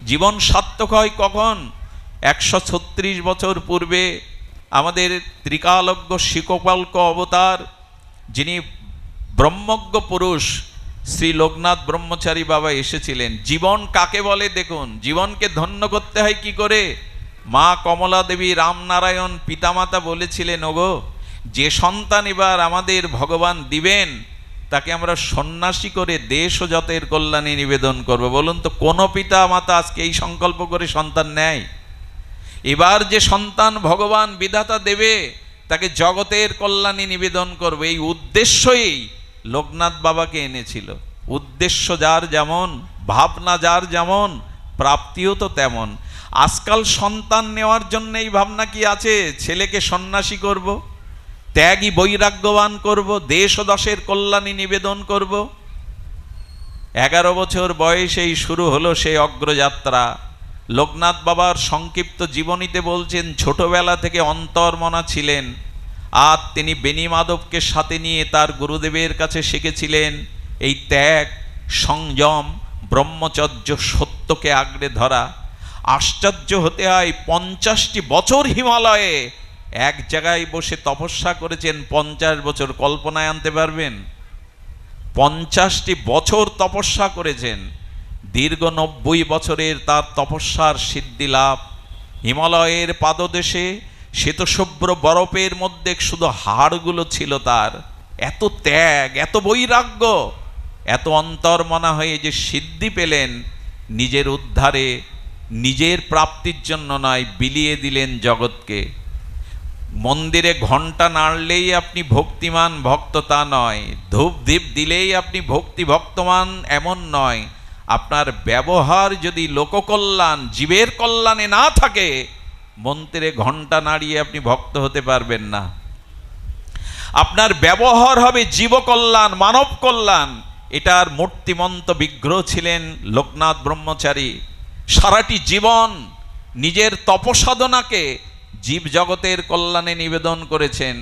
জীবন সার্থক হয় কখন? 136 বছর পূর্বে আমাদের ত্রিকালজ্ঞ শিকপালক অবতার, যিনি ব্রহ্মজ্ঞ পুরুষ শ্রী লোকনাথ ব্রহ্মচারী বাবা এসেছিলেন। জীবন কাকে বলে দেখুন, জীবনকে ধন্য করতে হয় কি করে? মা কমলা দেবী রামনারায়ণ পিতামাতা বলেছিলেন, ওগো যে সন্তান এবার আমাদের ভগবান দিবেন তাকে আমরা সন্ন্যাসী করে দেশ ও জাতের কল্যাণে নিবেদন করব। বলুন তো কোন পিতা মাতা আজকে এই সংকল্প করে সন্তান নেয়? এবার যে সন্তান ভগবান বিধাতা দেবে তাকে জগতের কল্যাণে নিবেদন করবে, এই উদ্দেশ্যই লোকনাথ বাবাকে এনেছিল। উদ্দেশ্য যার যেমন, ভাবনা যার যেমন, প্রাপ্তিও তো তেমন। আজকাল সন্তান নেওয়ার জন্য এই ভাবনা কি আছে? ছেলেকে সন্ন্যাসী করব, ত্যাগী বৈরাগ্যবান করব, দেশ ও দশের কল্যাণে নিবেদন করব। 11 বছর বয়সেই শুরু হলো সেই অগ্রযাত্রা। লোকনাথ বাবার সংক্ষিপ্ত জীবনীতে বলছেন, ছোটবেলা থেকে অন্তর্মনা ছিলেন, আর তিনি বেনি মাধবকে সাথে নিয়ে তার গুরুদেবের কাছে শিখেছিলেন এই ত্যাগ, সংযম, ব্রহ্মচর্য, সত্যকে আঁকড়ে ধরা। আশ্চর্য হতে হয়, 50টি বছর হিমালয়ে এক জায়গায় বসে তপস্যা করেছেন। 50 বছর কল্পনায় আনতে পারবেন? 50টি বছর তপস্যা করেছেন। দীর্ঘ 90 বছরের তার তপস্যার সিদ্ধি লাভ। হিমালয়ের পাদদেশে শ্বেতশুভ্র বরফের মধ্যে শুধু হাড়গুলো ছিল তার। এত ত্যাগ, এত বৈরাগ্য, এত অন্তর্মনা হয়ে যে সিদ্ধি পেলেন, নিজের উদ্ধারে, নিজের প্রাপ্তির জন্য নয়, বিলিয়ে দিলেন জগৎকে। মন্দিরে ঘণ্টা নাড়লেই আপনি ভক্তিমান ভক্ত তা নয়, ধূপ দীপ দিলেই আপনি ভক্তি ভক্তমান এমন নয়। আপনার ব্যবহার যদি লোককল্যাণ, জীবের কল্যাণে না থাকে, মন্দিরে ঘণ্টা নাড়িয়ে আপনি ভক্ত হতে পারবেন না। আপনার ব্যবহার হবে জীবকল্যাণ, মানব কল্যাণ। এটার মূর্তিমন্ত বিগ্রহ ছিলেন লোকনাথ ব্রহ্মচারী। সারাটি জীবন নিজের তপসাধনাকে জীব জগতের কল্যাণে নিবেদন করেছেন।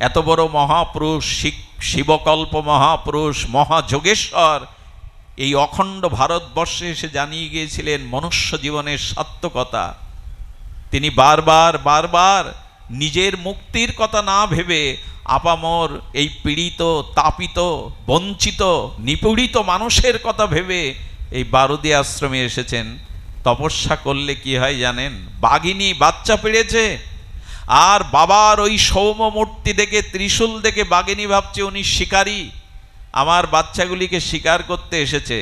এত বড় মহাপুরুষ, শিবকল্প মহাপুরুষ, মহাযোগেশ্বর এই অখণ্ড ভারতবর্ষে এসে জানিয়ে গিয়েছিলেন মনুষ্য জীবনের সার্থকতা। তিনি বারবার নিজের মুক্তির কথা না ভেবে আপামর এই পীড়িত, তাপিত, বঞ্চিত, নিপীড়িত মানুষের কথা ভেবে এই বারুদি আশ্রমে এসেছেন। তপস্যা করলে কি হয় জানেন? বাঘিনী বাচ্চা পেড়েছে, আর বাবার ওই সৌম্য মূর্তি দেখে, ত্রিশূল দেখে বাঘিনী ভাবছে উনি শিকারী, আমার বাচ্চাগুলিকে শিকার করতে এসেছে।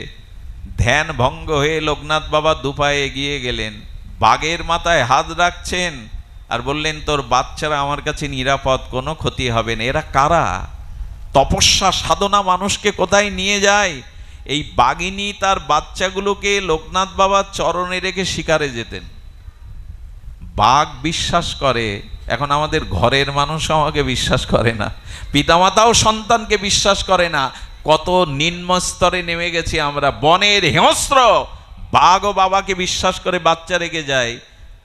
ধ্যান ভঙ্গ হয়ে লোকনাথ বাবা দুপায়ে এগিয়ে গেলেন, বাঘের মাথায় হাত রাখছেন আর বললেন, তোর বাচ্চারা আমার কাছে নিরাপদ, কোনো ক্ষতি হবে না। এরা কারা? তপস্যা সাধনা মানুষকে কোথায় নিয়ে যায়? এই বাঘিনী তার বাচ্চাগুলোকে লোকনাথ বাবার চরণে রেখে শিকারে যেতেন। বাঘ বিশ্বাস করে, এখন আমাদের ঘরের মানুষ আমাকে বিশ্বাস করে না, পিতামাতাও সন্তানকে বিশ্বাস করে না। কত নিম্ন স্তরে নেমে গেছি আমরা। বনের হিংস্র বাঘও বাবাকে বিশ্বাস করে বাচ্চা রেখে যায়,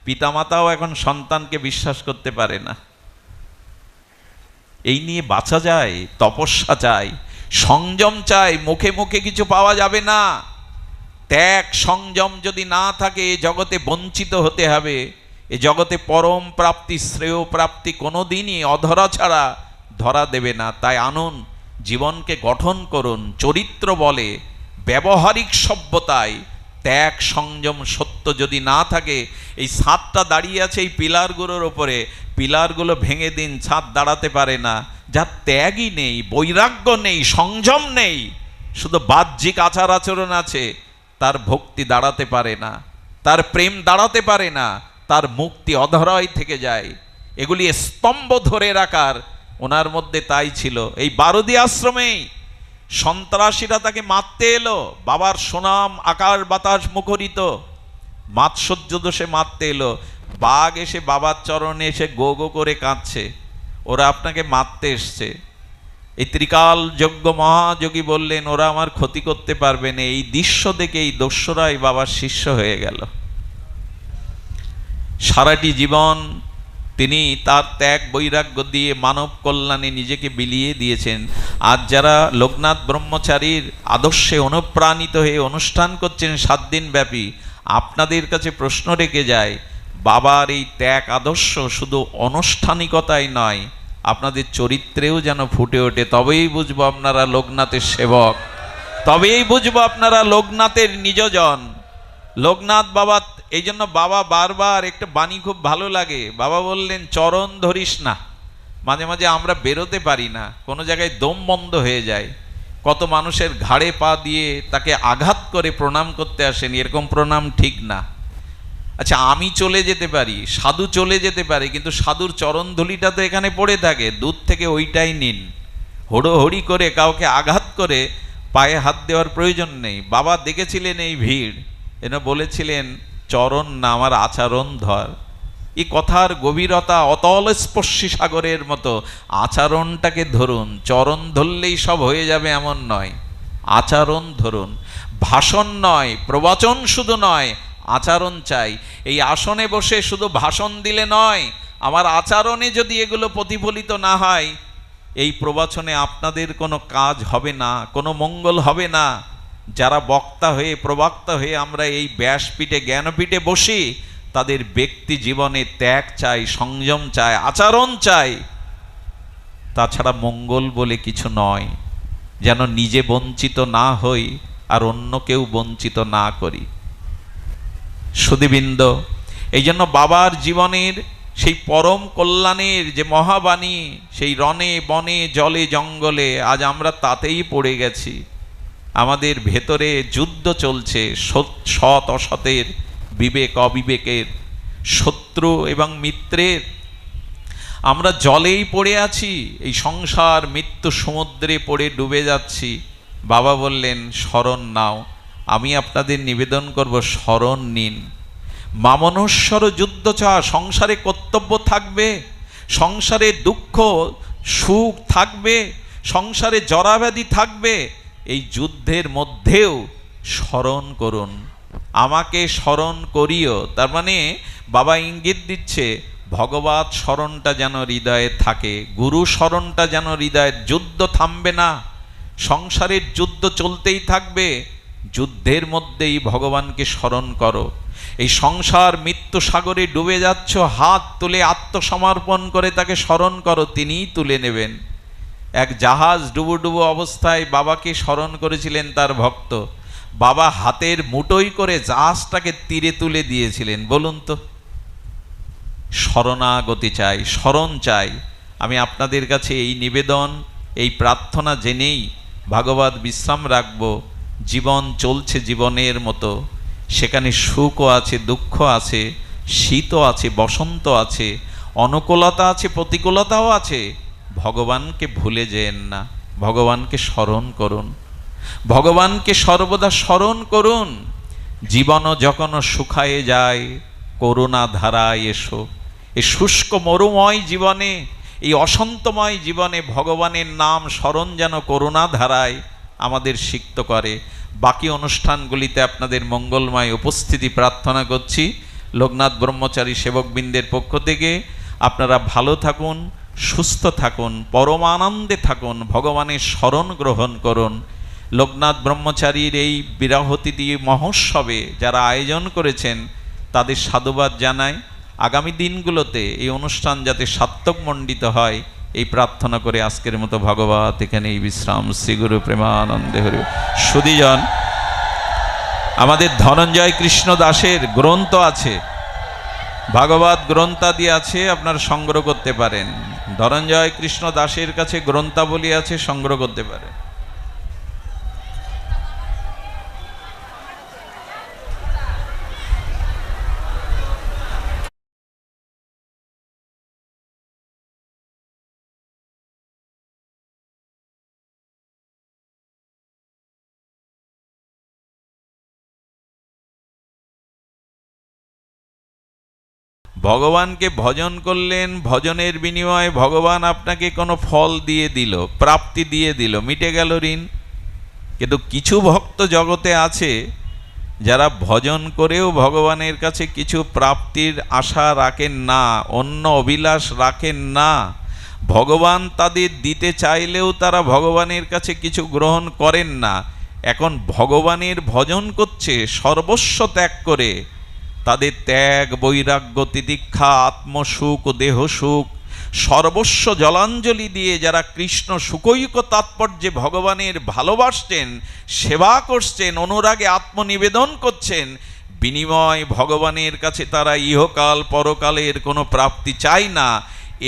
পিতামাতাও এখন সন্তানকে বিশ্বাস করতে পারে না। এই নিয়ে বাঁচা যায়? তপস্যা চাই, সংযম চাই, মুখে মুখে কিছু পাওয়া যাবে না। ত্যাগ সংযম যদি না থাকে, এ জগতে বঞ্চিত হতে হবে। এ জগতে পরম প্রাপ্তি, শ্রেয় প্রাপ্তি কোনোদিনই অধরা ছাড়া ধরা দেবে না। তাই আনুন, জীবনকে গঠন করুন চরিত্র বলে, ব্যবহারিক সভ্যতায়। ত্যাগ সংযম সত্য যদি না থাকে, এই ছাদটা দাঁড়িয়ে আছে এই পিলারগুলোর ওপরে, পিলারগুলো ভেঙে দিন, ছাদ দাঁড়াতে পারে না। যার ত্যাগই নেই, বৈরাগ্য নেই, সংযম নেই, শুধু বাহ্যিক আচার আচরণ আছে, তার ভক্তি দাঁড়াতে পারে না, তার প্রেম দাঁড়াতে পারে না, তার মুক্তি অধরাই থেকে যায়। এগুলি স্তম্ভ ধরে রাখার ওনার মধ্যে তাই ছিল। এই বারুদি আশ্রমেই সন্ত্রাসীরা তাকে মারতে এলো, বাবার সুনাম আকাশ বাতাস মুখরিত, মাৎসর্য দোষে মারতে এলো। বাঘ এসে বাবার চরণে এসে গো গো করে কাঁদছে, ওরা আপনাকে মারতে এসছে। এই ত্রিকাল যজ্ঞ মহাযোগী বললেন, ওরা আমার ক্ষতি করতে পারবে না। এই দৃশ্য দেখে এই দস্যুরাই বাবার শিষ্য হয়ে গেল। সারাটি জীবন তিনি তার ত্যাগ বৈরাগ্য দিয়ে মানব কল্যাণে নিজেকে বিলিয়ে দিয়েছেন। আজ যারা লোকনাথ ব্রহ্মচারীর আদর্শে অনুপ্রাণিত হয়ে অনুষ্ঠান করছেন 7 দিন ব্যাপী, আপনাদের কাছে প্রশ্ন রেখে যায়, বাবার এই ত্যাগ আদর্শ শুধু আনুষ্ঠানিকতাই নয়, আপনাদের চরিত্রেও যেন ফুটে ওঠে। তবেই বুঝবো আপনারা লোকনাথের সেবক, তবেই বুঝবো আপনারা লোকনাথের নিজজন। লোকনাথ বাবা, এই জন্য বাবা বারবার একটা বাণী খুব ভালো লাগে। বাবা বললেন, চরণ ধরিস না। মাঝে মাঝে আমরা বেরোতে পারি না, কোনো জায়গায় দম বন্ধ হয়ে যায়, কত মানুষের ঘাড়ে পা দিয়ে তাকে আঘাত করে প্রণাম করতে আসেন, এরকম প্রণাম ঠিক না। আচ্ছা, আমি চলে যেতে পারি, সাধু চলে যেতে পারে, কিন্তু সাধুর চরণ ধুলিটা তো এখানে পড়ে থাকে, দূর থেকে ওইটাই নিন। হড়োহড়ি করে কাউকে আঘাত করে পায়ে হাত দেওয়ার প্রয়োজন নেই। বাবা দেখেছিলেন এই ভিড়, এন বলেছিলেন, চরণ না, আমার আচরণ ধর। এই কথার গভীরতা অতল স্পর্শী সাগরের মতো। আচরণটাকে ধরুন, চরণ ধরলেই সব হয়ে যাবে এমন নয়, আচরণ ধরুন। ভাষণ নয়, প্রবচন শুধু নয়, আচরণ চাই। এই আসনে বসে শুধু ভাষণ দিলে নয়, আমার আচরণে যদি এগুলো প্রতিফলিত না হয়, এই প্রবচনে আপনাদের কোনো কাজ হবে না, কোনো মঙ্গল হবে না। যারা বক্তা হয়ে প্রবক্তা হয়ে আমরা এই ব্যাসপীঠে জ্ঞানপীঠে বসি, তাদের ব্যক্তি জীবনে ত্যাগ চাই, সংযম চাই, আচরণ চাই। তাছাড়া মঙ্গল বলে কিছু নয়, যেন নিজে বঞ্চিত না হই আর অন্য কেউ বঞ্চিত না করি। সুধীবৃন্দ, এই জন্য বাবার জীবনের সেই পরম কল্যাণের যে মহাবাণী, সেই রণে বনে জলে জঙ্গলে, আজ আমরা তাতেই পড়ে গেছি। আমাদের ভেতরে যুদ্ধ চলছে, সৎ অসতের, বিবেক অবিবেকের, শত্রু এবং মিত্রের। আমরা জলেই পড়ে আছি, এই সংসার মৃত্যু সমুদ্রে পড়ে ডুবে যাচ্ছি। বাবা বললেন, শরণ নাও। আমি আপনাদের নিবেদন করব, শরণ নিন। মামনস্বর যুদ্ধ চা, সংসারে কর্তব্য থাকবে, সংসারে দুঃখ সুখ থাকবে, সংসারে জরাব্যাধি থাকবে। এই যুদ্ধের মধ্যেও স্মরণ করুন, আমাকে স্মরণ করিও। তার মানে বাবা ইঙ্গিত দিচ্ছে, ভগবত স্মরণটা যেন হৃদয়ে থাকে, গুরু স্মরণটা যেন হৃদয়ে। যুদ্ধ থামবে না, সংসারের যুদ্ধ চলতেই থাকবে। যুদ্ধের মধ্যেই ভগবানকে স্মরণ করো। এই সংসার মৃত্যু সাগরে ডুবে যাচ্ছ, হাত তুলে আত্মসমর্পণ করে তাকে স্মরণ করো, তিনিই তুলে নেবেন। এক জাহাজ ডুবো ডুবো অবস্থায় বাবাকে স্মরণ করেছিলেন তার ভক্ত। বাবা হাতের মুঠোই করে জাহাজটাকে তীরে তুলে দিয়েছিলেন। বলুন তো, শরণাগতি চাই, স্মরণ চাই। আমি আপনাদের কাছে এই নিবেদন, এই প্রার্থনা জেনেই ভাগবত বিশ্রাম রাখব। জীবন চলছে জীবনের মতো, সেখানে সুখও আছে, দুঃখ আছে, শীতও আছে, বসন্ত আছে, অনুকূলতা আছে, প্রতিকূলতাও আছে। ভগবানকে ভুলে যেন না, ভগবানকে স্মরণ করুন, ভগবানকে সর্বদা স্মরণ করুন। জীবনও যখন শুকায়ে যায়, করুণা ধারায় এসো। এই শুষ্ক মরুময় জীবনে, এই অসন্তময় জীবনে ভগবানের নাম স্মরণ যেন করুণা ধারায় আমাদের সিক্ত করে। বাকি অনুষ্ঠানগুলিতে আপনাদের মঙ্গলময় উপস্থিতি প্রার্থনা করছি। লোকনাথ ব্রহ্মচারী সেবকবৃন্দের পক্ষ থেকে আপনারা ভালো থাকুন, সুস্থ থাকুন, পরমানন্দে থাকুন, ভগবানের স্মরণ গ্রহণ করুন। লোকনাথ ব্রহ্মচারীর এই বিরাহতিথি মহোৎসবে যারা আয়োজন করেছেন তাদের সাধুবাদ জানাই। আগামী দিনগুলোতে এই অনুষ্ঠান যাতে সার্থকমণ্ডিত হয়, এই প্রার্থনা করে আজকের মতো ভগবত এখানেই বিশ্রাম। শ্রীগুরু প্রেমানন্দে হরি। সুধীজন, আমাদের ধনঞ্জয় কৃষ্ণ দাসের গ্রন্থ আছে, ভাগবত গ্রন্থাদি আছে, আপনারা সংগ্রহ করতে পারেন। ধনঞ্জয় কৃষ্ণ দাসের কাছে গ্রন্থাবলী আছে, সংগ্রহ করতে পারেন। ভগবানকে ভজন করলেন, ভজনের বিনিময়ে ভগবান আপনাকে কোনো ফল দিয়ে দিল, প্রাপ্তি দিয়ে দিল, মিটে গেল ঋণ। কিন্তু কিছু ভক্ত জগতে আছে যারা ভজন করেও ভগবানের কাছে কিছু প্রাপ্তির আশা রাখেন না, অন্য অভিলাষ রাখেন না। ভগবান তাদের দিতে চাইলেও তারা ভগবানের কাছে কিছু গ্রহণ করেন না। এখন ভগবানের ভজন করছে সর্বস্ব ত্যাগ করে। তাদের ত্যাগ, বৈরাগ্য, তিতিক্ষা, আত্মসুখ, দেহসুখ সর্বস্ব জলাঞ্জলি দিয়ে যারা কৃষ্ণ সুকৈক তাৎপর্যে ভগবানের ভালোবাসছেন, সেবা করছেন, অনুরাগে আত্মনিবেদন করছেন, বিনিময় ভগবানের কাছে তারা ইহকাল পরকালের কোনো প্রাপ্তি চায় না।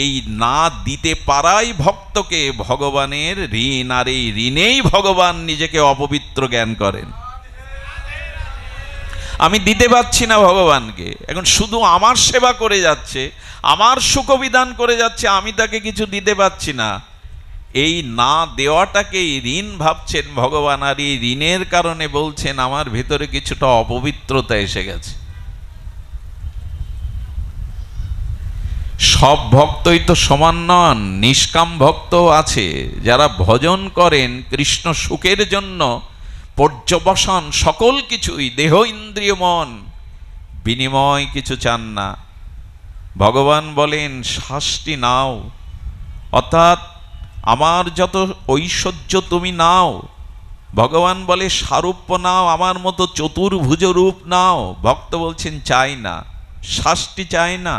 এই না দিতে পারাই ভক্তকে ভগবানের ঋণ, আর এই ঋণেই ভগবান নিজেকে অপবিত্র জ্ঞান করেন। আমি দিতে পারছি না ভগবানকে, এখন শুধু আমার সেবা করে যাচ্ছে, আমার সুখবিধান করে যাচ্ছে, আমি তাকে কিছু দিতে পারছি না। এই না দেওয়াটাকেই ঋণ ভাবছেন ভগবান, আর এই ঋণের কারণে বলছেন আমার ভেতরে কিছুটা অপবিত্রতা এসে গেছে। সব ভক্তই তো সমান নন, নিষ্কাম ভক্ত আছে যারা ভজন করেন কৃষ্ণ সুখের জন্য, পর্যবসন সকল কিছুই, দেহ ইন্দ্রিয় মন, বিনিময় কিছু চান না। ভগবান বলেন শাস্তি নাও, অর্থাৎ আমার যত ঐশ্বর্য তুমি নাও। ভগবান বলে সারূপ্য নাও, আমার মতো চতুর্ভুজ রূপ নাও। ভক্ত বলছেন চাই না, শাস্তি চাই না।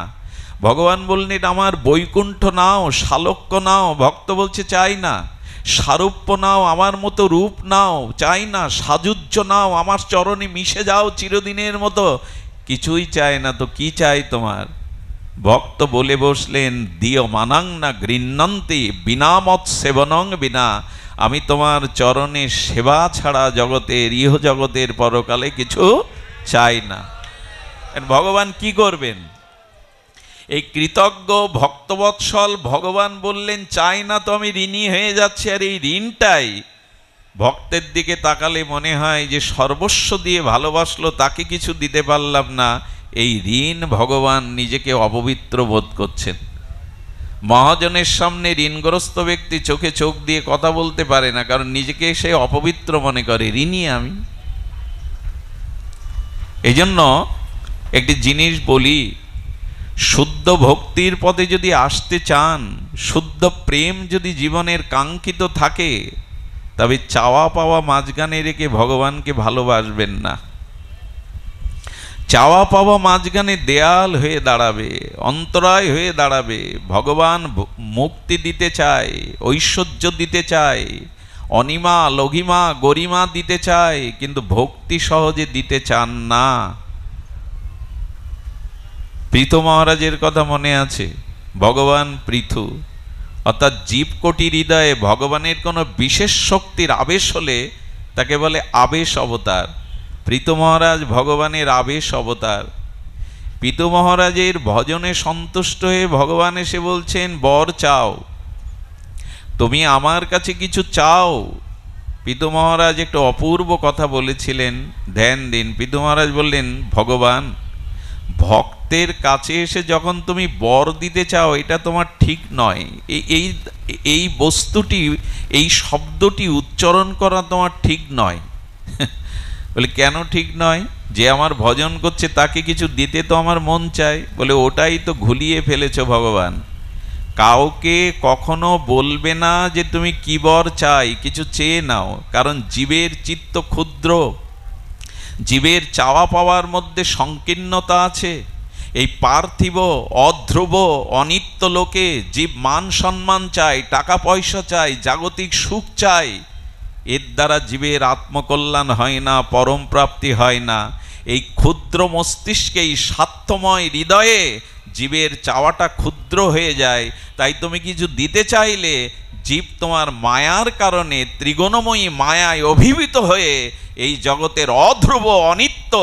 ভগবান বললেন আমার বৈকুণ্ঠ নাও, শালক্য নাও। ভক্ত বলছে চাই না। সারূপ্য নাও, আমার মতো রূপ নাও, চাই না। সাযুজ্য নাও, আমার চরণে মিশে যাও চিরদিনের মতো, কিছুই চায় না। তো কি চাই তোমার? ভক্ত বলে বসলেন দিয় মানাং না গৃহ্ণন্তি বিনা মত সেবনং বিনা। আমি তোমার চরণে সেবা ছাড়া জগতের, ইহ জগতের, পরকালে কিছু চাই না। ভগবান কি করবেন? এই কৃতজ্ঞ ভক্তবৎসল ভগবান বললেন চাই না, তো আমি ঋণী হয়ে যাচ্ছি। আর এই ঋণটাই ভক্তের দিকে তাকালে মনে হয় যে সর্বস্ব দিয়ে ভালোবাসলো, তাকে কিছু দিতে পারলাম না। এই ঋণ ভগবান নিজেকে অপবিত্র বোধ করছেন। মহাজনের সামনে ঋণগ্রস্ত ব্যক্তি চোখে চোখ দিয়ে কথা বলতে পারে না, কারণ নিজেকে সে অপবিত্র মনে করে, ঋণী আমি। এই জন্য একটি জিনিস বলি, শুদ্ধ ভক্তির পথে যদি আসতে চান, শুদ্ধ প্রেম যদি জীবনের কাঙ্ক্ষিত থাকে, তবে চাওয়া পাওয়া মাঝখানে রেখে ভগবানকে ভালোবাসবেন না। চাওয়া পাওয়া মাঝখানে দেয়াল হয়ে দাঁড়াবে, অন্তরায় হয়ে দাঁড়াবে। ভগবান মুক্তি দিতে চায়, ঐশ্বর্য দিতে চায়, অনিমা লঘিমা গরিমা দিতে চায়, কিন্তু ভক্তি সহজে দিতে চান না। পৃথু মহারাজের কথা মনে আছে? ভগবান পৃথু, অর্থাৎ জীবকোটি হৃদয়ে ভগবানের কোনো বিশেষ শক্তির আবেশ হলে তাকে বলে আবেশ অবতার। পৃথু মহারাজ ভগবানের আবেশ অবতার। পৃথু মহারাজের ভজনে সন্তুষ্ট হয়ে ভগবান এসে বলছেন বর চাও, তুমি আমার কাছে কিছু চাও। পৃথু মহারাজ একটু অপূর্ব কথা বলেছিলেন, ধ্যান দিন। পৃথু মহারাজ বললেন ভগবান, ভক্তের কাছে এসে যখন তুমি বর দিতে চাও, এটা তোমার ঠিক নয়। এই বস্তুটি, এই শব্দটি উচ্চারণ করা তোমার ঠিক নয়। বলে কেন ঠিক নয়? যে আমার ভজন করছে তাকে কিছু দিতে তো আমার মন চায়। বলে ওটাই তো ঘুলিয়ে ফেলেছ ভগবান। কাউকে কখনো বলবে না যে তুমি কি বর চাই, কিছু চেয়ে নাও, কারণ জীবের চিত্ত ক্ষুদ্র, জীবের চাওয়া পাওয়ার মধ্যে সংকীর্ণতা আছে। এই পার্থিব অধ্রুব অনিত্য লোকে জীব মান সম্মান চায়, টাকা পয়সা চায়, জাগতিক সুখ চায়। এর দ্বারা জীবের আত্মকল্যাণ হয় না, পরম প্রাপ্তি হয় না। এই ক্ষুদ্র মস্তিষ্কে, এই স্বার্থময় হৃদয়ে জীবের চাওয়াটা ক্ষুদ্র হয়ে যায়। তাই তুমি কিছু দিতে চাইলে জীব তোমার মায়ার কারণে, ত্রিগুণময়ী মায়ায় অভিভূত হয়ে এই জগতের অধ্রুব অনিত্য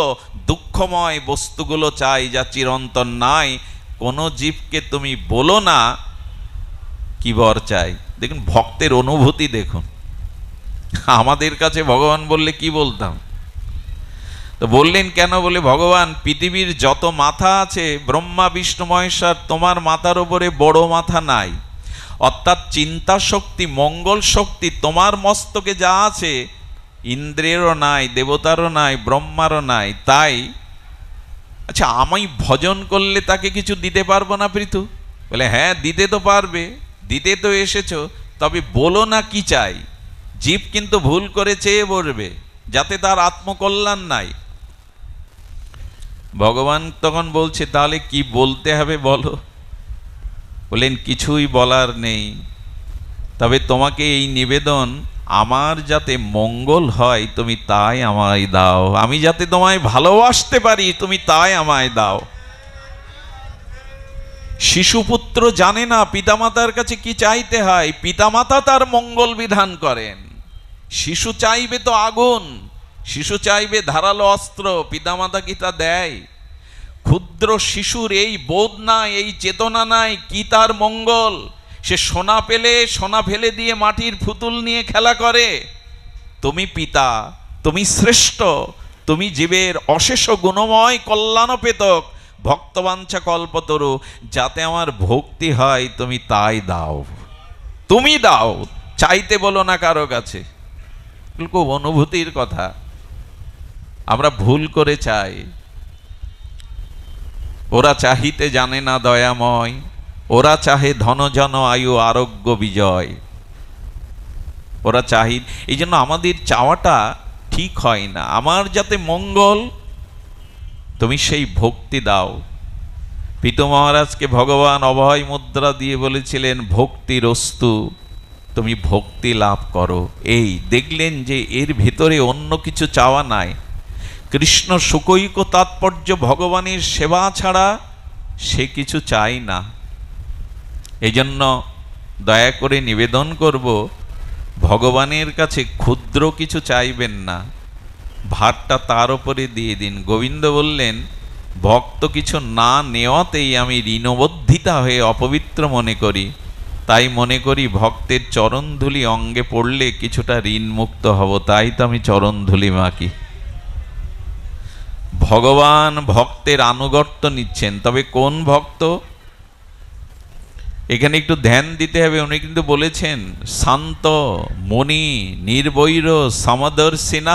দুঃখময় বস্তুগুলো চাই, যা চিরন্তন নাই। কোনো জীবকে তুমি বলো না কি বর চাই। দেখুন ভক্তের অনুভূতি দেখুন। আমাদের কাছে ভগবান বললে কি বলতাম? তো বললেন কেন? বলে ভগবান পৃথিবীর যত মাথা আছে, ব্রহ্মা বিষ্ণু মহেশ্বর, তোমার মাথার উপরে বড় মাথা নাই। অর্থাৎ চিন্তা শক্তি, মঙ্গল শক্তি তোমার মস্তকে যা আছে, ইন্দ্রেরও নাই, দেবতারও নাই, ব্রহ্মারও নাই। তাই আচ্ছা, আমি ভজন করলে তাকে কিছু দিতে পারবো না পৃথু? বলে হ্যাঁ, দিতে তো পারবে, দিতে তো এসেছো, তবে বলো না কি চাই। জীব কিন্তু ভুল করে চেয়ে বসবে। যাতে তার আত্মকল্যাণ নাই। ভগবান তখন বলছে, তাহলে কি বলতে হবে বলো? বললেন, কিছুই বলার নেই, তবে তোমাকে এই নিবেদন, আমার যাতে মঙ্গল হয় তুমি তাই আমায় দাও, আমি যাতে তোমায় ভালোবাসতে পারি তুমি তাই আমায় দাও। শিশুপুত্র জানে না পিতামাতার কাছে কি চাইতে হয়, পিতামাতা তার মঙ্গল বিধান করেন। শিশু চাইবে তো আগুন, শিশু চাইবে ধারালো অস্ত্র, পিতামাতা কি তা দেয়? ক্ষুদ্র শিশুর এই বোধ নাই, এই চেতনা নাই কি তার মঙ্গল। সে সোনা পেলে সোনা ফেলে দিয়ে মাটির পুতুল নিয়ে খেলা করে। তুমি পিতা, তুমি শ্রেষ্ঠ, তুমি জীবের অশেষ গুণময় কল্যাণপেতক, ভক্তবাঞ্ছা কল্পতরু, যাতে আমার ভক্তি হয় তুমি তাই দাও, তুমি দাও, চাইতে বলো না কারো কাছে। খুব অনুভূতির কথা। আমরা ভুল করে চাই। ওরা চাহিতে জানে না দয়াময়, ওরা চাহে ধনজন আয়ু আরোগ্য বিজয়। ওরা চাহি, এই জন্য আমাদের চাওয়াটা ঠিক হয় না। আমার যাতে মঙ্গল, তুমি সেই ভক্তি দাও। পিতু মহারাজকে ভগবান অভয় মুদ্রা দিয়ে বলেছিলেন, ভক্তির অস্তু, তুমি ভক্তি লাভ করো। এই দেখলেন যে এর ভেতরে অন্য কিছু চাওয়া নাই। কৃষ্ণ সুকৈক তাৎপর্য ভগবানের সেবা ছাড়া সে কিছু চাই না। এই জন্য দয়া করে নিবেদন করব, ভগবানের কাছে ক্ষুদ্র কিছু চাইবেন না, ভারটা তার উপরে দিয়ে দিন। গোবিন্দ বললেন, ভক্ত কিছু না নেওয়াতেই আমি ঋণবদ্ধিতা হয়ে অপবিত্র মনে করি, তাই মনে করি ভক্তের চরণধুলি অঙ্গে পড়লে কিছুটা ঋণ মুক্ত হব, তাই তো আমি চরণধুলি মাখি। ভগবান ভক্তের আনুগত্য নিচ্ছেন, তবে কোন ভক্ত? এখানে একটু ধ্যান দিতে হবে। উনি কিন্তু বলেছেন শান্ত, মনি, নির্বৈর, সমদর্শিনা।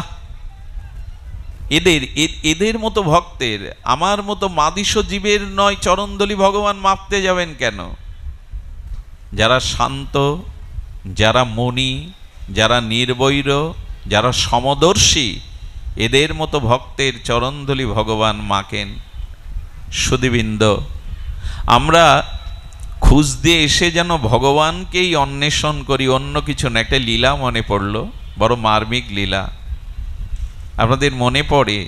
এদের মতো ভক্তের, আমার মতো মাদিস জীবের নয় চরণধুলি ভগবান মাপতে যাবেন কেন? যারা শান্ত, যারা মনি, যারা নির্বৈর, যারা সমদর্শী, এদের মতো ভক্তের চরণধুলি ভগবান মাখেন। সুধীবৃন্দ, আমরা খুঁজ দিয়ে এসে যেন ভগবানকেই অন্বেষণ করি, অন্য কিছু না। একটা লীলা মনে পড়ল, বড় মার্মিক লীলা। আপনাদের মনে পড়ে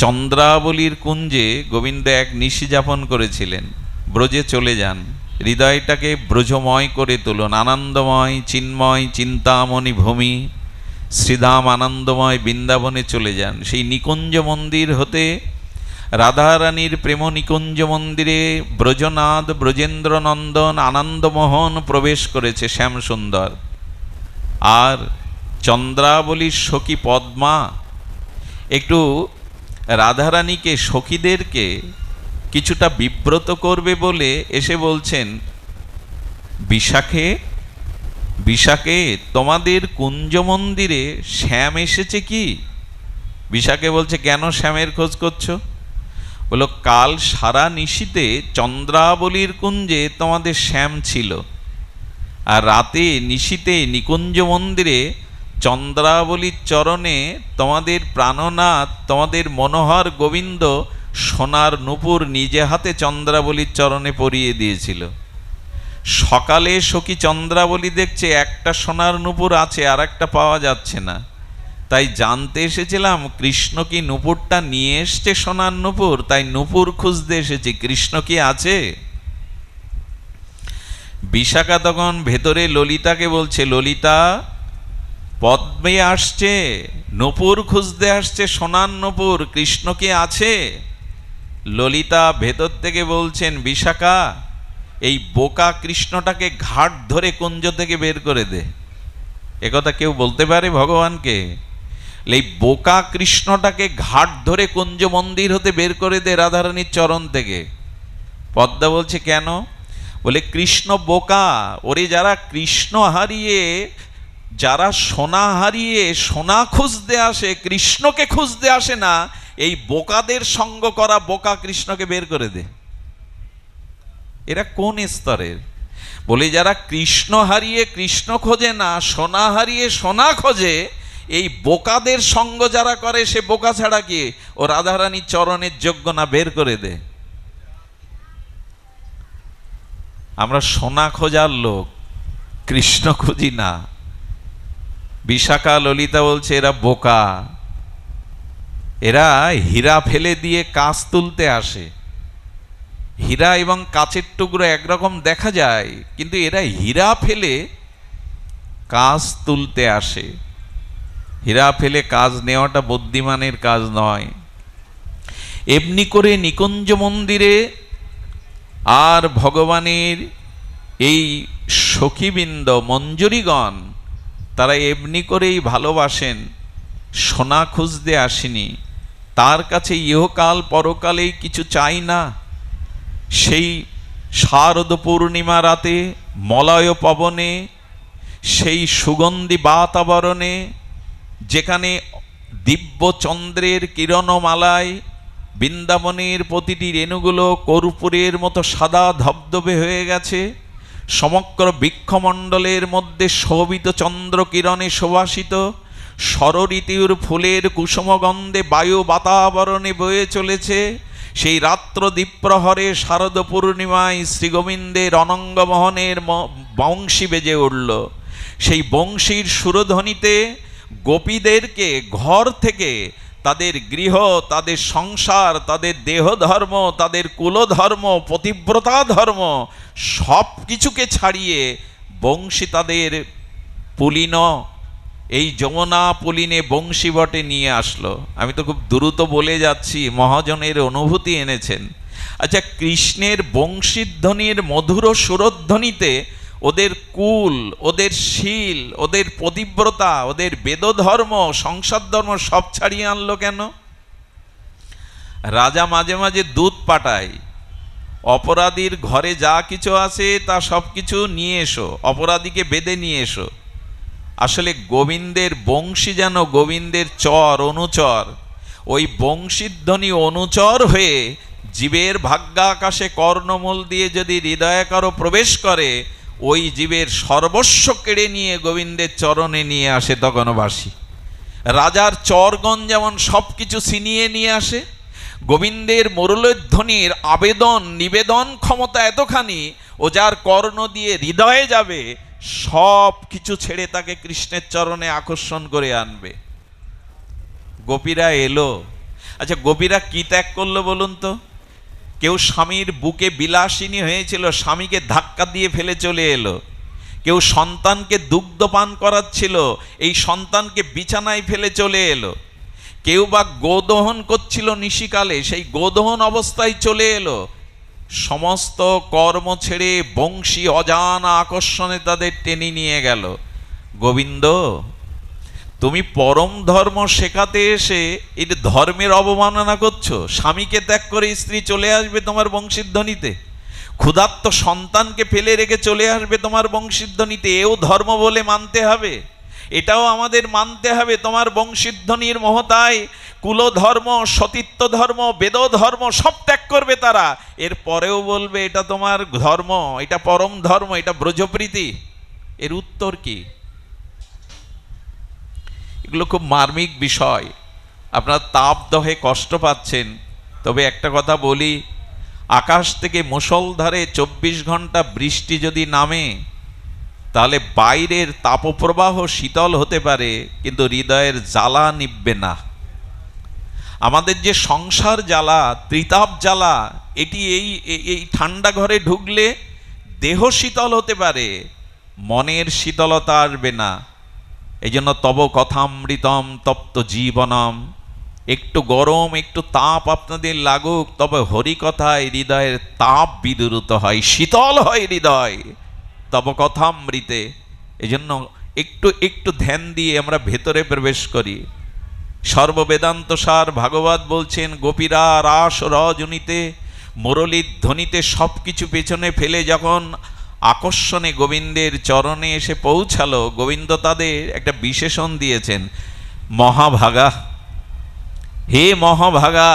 চন্দ্রাবলীর কুঞ্জে গোবিন্দ এক নিশি যাপন করেছিলেন। ব্রজে চলে যান, হৃদয়টাকে ব্রজময় করে তুলুন, আনন্দময় চিন্ময় চিন্তামণি ভূমি শ্রীধাম আনন্দময় বৃন্দাবনে চলে যান। সেই নিকুঞ্জ মন্দির হতে রাধারানীর প্রেম নিকুঞ্জ মন্দিরে ব্রজনাথ ব্রজেন্দ্র নন্দন আনন্দমোহন প্রবেশ করেছে শ্যাম সুন্দর। আর চন্দ্রাবলীর সখী পদ্মা একটু রাধারানীকে, সখীদেরকে কিছুটা বিব্রত করবে বলে এসে বলছেন, বিশাখে বিশাখে তোমাদের কুঞ্জ মন্দিরে শ্যাম এসেছে কি? বিশাখে বলছে, কেন শ্যামের খোঁজ করছো? বলল, কাল সারা নিশীতে চন্দ্রাবলীর কুঞ্জে তোমাদের শ্যাম ছিল, আর রাতে নিশীতে নিকুঞ্জ মন্দিরে চন্দ্রাবলীর চরণে তোমাদের প্রাণনাথ, তোমাদের মনোহর গোবিন্দ সোনার নূপুর নিজে হাতে চন্দ্রাবলীর চরণে পরিয়ে দিয়েছিল। সকালে সখী চন্দ্রাবলী দেখছে একটা সোনার নূপুর আছে, আর একটা পাওয়া যাচ্ছে না। তাই জানতে এসেছিলাম কৃষ্ণ কি নূপুরটা নিয়ে এসছে, সোনার নূপুর, তাই নূপুর খুঁজতে এসেছি, কৃষ্ণ কি আছে? বিশাখা তখন ভেতরে ললিতাকে বলছে, ললিতা, পদ্মে আসছে, নূপুর খুঁজতে আসছে, সোনার নূপুর, কৃষ্ণ কি আছে? ললিতা ভেতর থেকে বলছেন, বিশাখা, এই বোকা কৃষ্ণটাকে ঘাট ধরে কুঞ্জ থেকে বের করে দে। একথা কেউ বলতে পারে ভগবানকে? এই বোকা কৃষ্ণটাকে ঘাট ধরে কুঞ্জ মন্দির হতে বের করে দে রাধারানীর চরণ থেকে। পদ্মা বলছে, কেন? বলে, কৃষ্ণ বোকা। ওরে, যারা কৃষ্ণ হারিয়ে, যারা সোনা হারিয়ে সোনা খুঁজতে আসে, কৃষ্ণকে খুঁজতে আসে না, এই বোকাদের সঙ্গ করা বোকা কৃষ্ণকে বের করে দে। এরা কোন স্তরের? বলে, যারা কৃষ্ণ হারিয়ে কৃষ্ণ খোঁজে না, সোনা হারিয়ে সোনা খোঁজে, এই বোকাদের সঙ্গ যারা করে সে বোকা ছাড়া কি ও রাধারানীর চরণের যোগ্য না? বের করে দে। আমরা সোনা খোঁজার লোক, কৃষ্ণ খুঁজি না। বিশাখা ললিতা বলছে এরা বোকা, এরা হীরা ফেলে দিয়ে কাঁচ তুলতে আসে। হীরা এবং কাচের টুকরো একরকম দেখা যায়, কিন্তু এরা হীরা ফেলে কাজ তুলতে আসে। হীরা ফেলে কাজ নেওয়াটা বুদ্ধিমানের কাজ নয়। এমনি করে নিকুঞ্জ মন্দিরে আর ভগবানের এই সখীবৃন্দ মঞ্জুরিগণ তারা এমনি করেই ভালোবাসেন, সোনা খুঁজতে আসেনি। তার কাছে ইহকাল পরকালেই কিছু চাই না। সেই শারদ পূর্ণিমা রাতে মলয় পবনে, সেই সুগন্ধি বাতাবরণে, যেখানে দিব্য চন্দ্রের কিরণমালায় বৃন্দাবনের প্রতিটি রেণুগুলো কর্পূরের মতো সাদা ধবধবে হয়ে গেছে, সমগ্র বৃক্ষমণ্ডলের মধ্যে শোভিত চন্দ্রকিরণে সুবাসিত, শরঋতুর ফুলের কুসুমগন্ধে বায়ু বাতাবরণে বয়ে চলেছে, সেই রাত্র দ্বীপ্রহরে শারদ পূর্ণিমায় শ্রীগোবিন্দের অনঙ্গমোহনের বংশী বেজে উঠল। সেই বংশীর সুরধ্বনিতে গোপীদেরকে ঘর থেকে তাদের গৃহ, তাদের সংসার, তাদের দেহধর্ম, তাদের কুলধর্ম, পতিব্রতা ধর্ম সব কিছুকে ছাড়িয়ে বংশী তাদের পুলিন, এই যমুনা পুলিনে বংশী বটে নিয়ে আসলো। আমি তো খুব দ্রুত বলে যাচ্ছি, মহাজনের অনুভূতি এনেছেন। আচ্ছা, কৃষ্ণের বংশীধ্বনির মধুর সুরধ্বনিতে ওদের কুল, ওদের শীল, ওদের পতিব্রতা, ওদের বেদধর্ম, সংসার ধর্ম সব ছাড়িয়ে আনলো কেন? রাজা মাঝে মাঝে দূত পাঠায়, অপরাধীর ঘরে যা কিছু আছে তা সব কিছু নিয়ে এসো, অপরাধীকে বেঁধে নিয়ে এসো। আসলে গোবিন্দের বংশী যেন গোবিন্দের চর, অনুচর। ওই বংশীধ্বনি অনুচর হয়ে জীবের ভাগ্যাকাশে কর্ণমূল দিয়ে যদি হৃদয়ে কারো প্রবেশ করে, ওই জীবের সর্বস্ব কেড়ে নিয়ে গোবিন্দের চরণে নিয়ে আসে তখনও বাসি। রাজার চরগণ যেমন সব কিছু ছিনিয়ে নিয়ে আসে, গোবিন্দের মুরলীধ্বনির আবেদন নিবেদন ক্ষমতা এতখানি, ও যার কর্ণ দিয়ে হৃদয়ে যাবে সব কিছু ছেড়ে তাকে কৃষ্ণের চরণে আকর্ষণ করে আনবে। গোপীরা এলো। আচ্ছা, গোপীরা কি ত্যাগ করলো বলুন তো? কেউ স্বামীর বুকে বিলাসিনী হয়েছিল, স্বামীকে ধাক্কা দিয়ে ফেলে চলে এলো। কেউ সন্তানকে দুগ্ধপান করাচ্ছিল, এই সন্তানকে বিছানায় ফেলে চলে এলো। কেউ বা গোদহন করছিল নিশিকালে, সেই গোদহন অবস্থায় চলে এলো। সমস্ত কর্ম ছেড়ে বংশী অজানা আকর্ষণে তাদের টেনে নিয়ে গেল। গোবিন্দ, তুমি পরম ধর্ম শেখাতে এসে এই ধর্মের অবমাননা করছো। স্বামীকে ত্যাগ করে স্ত্রী চলে আসবে তোমার বংশীধ্বনিতে, ক্ষুধার্ত সন্তানকে ফেলে রেখে চলে আসবে তোমার বংশীধ্বনিতে। এও ধর্ম বলে মানতে হবে, এটাও আমাদের মানতে হবে। তোমার বংশীধ্বনির মহতায় কুলধর্ম, সতীত্ব ধর্ম, বেদ ধর্ম সব ত্যাগ করবে তারা। এর পরেও বলবে এটা তোমার ধর্ম, এটা পরম ধর্ম, এটা ব্রজপ্রীতি। এর উত্তর কি? এগুলো খুব মার্মিক বিষয়। আপনারা তাপদহে কষ্ট পাচ্ছেন, তবে একটা কথা বলি, আকাশ থেকে মুষলধারে 24 ঘন্টা বৃষ্টি যদি নামে, তাহলে বাইরের তাপপ্রবাহ শীতল হতে পারে, কিন্তু হৃদয়ের জ্বালা নিববে না। আমাদের যে সংসার জ্বালা, ত্রিতাপ জ্বালা, এটি এই ঠান্ডা ঘরে ঢুকলে দেহ শীতল হতে পারে, মনের শীতলতা আসবে না। এই জন্য তব কথামৃতম তপ্ত জীবনম, একটু গরম একটু তাপ আপনাদের লাগুক, তবে হরিকথায় হৃদয়ের তাপ বিদূরত হয়, শীতল হয় হৃদয় তব কথামৃতে। এই জন্য একটু একটু ধ্যান দিয়ে আমরা ভেতরে প্রবেশ করি। সর্ববেদান্ত সার ভাগবত বলছেন, গোপীরা রাস রজনীতে মুরলীর ধ্বনিতে সব কিছু পেছনে ফেলে যখন আকর্ষণে গোবিন্দের চরণে এসে পৌঁছালো, গোবিন্দ তাদের একটা বিশেষণ দিয়েছেন, মহাভাগা। হে মহাভাগা,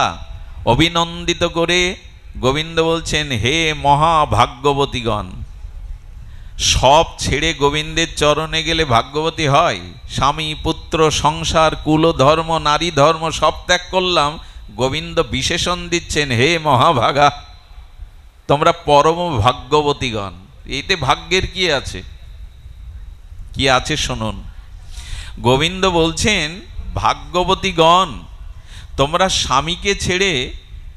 অভিনন্দিত করে গোবিন্দ বলছেন, হে মহাভাগ্যবতীগণ। সব ছেড়ে গোবিন্দের চরণে গেলে ভাগ্যবতী হয়? স্বামী পুত্র সংসার কুল ধর্ম নারী ধর্ম সব ত্যাগ করলাম, গোবিন্দ বিশেষণ দিচ্ছেন, হে মহাভাগা, তোমরা পরম ভাগ্যবতীগণ। এতে ভাগ্যের কি আছে? কি আছে শুনুন। গোবিন্দ বলছেন, ভাগ্যবতীগণ, তোমরা স্বামীকে ছেড়ে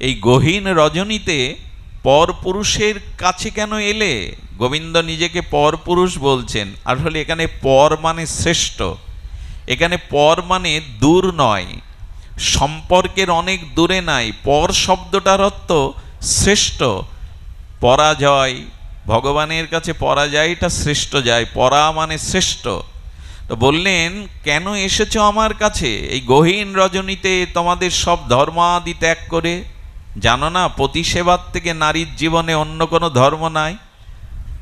এই গহীন রজনীতে পরপুরুষের কাছে কেন এলে? গোবিন্দ নিজেকে পরপুরুষ বলছেন। আসলে এখানে পর মানে শ্রেষ্ঠ, এখানে পর মানে দূর নয়, সম্পর্কের অনেক দূরে নাই। পর শব্দটার অর্থ শ্রেষ্ঠ, পরাজয়। ভগবানের কাছে পরাজয়টা শ্রেষ্ঠ যায়, পরা মানে শ্রেষ্ঠ। তো বললেন, কেন এসেছো আমার কাছে এই গহীন রজনীতে তোমাদের সব ধর্মাদি ত্যাগ করে? জানো না, পতি সেবার থেকে নারীর জীবনে অন্য কোনো ধর্ম নাই।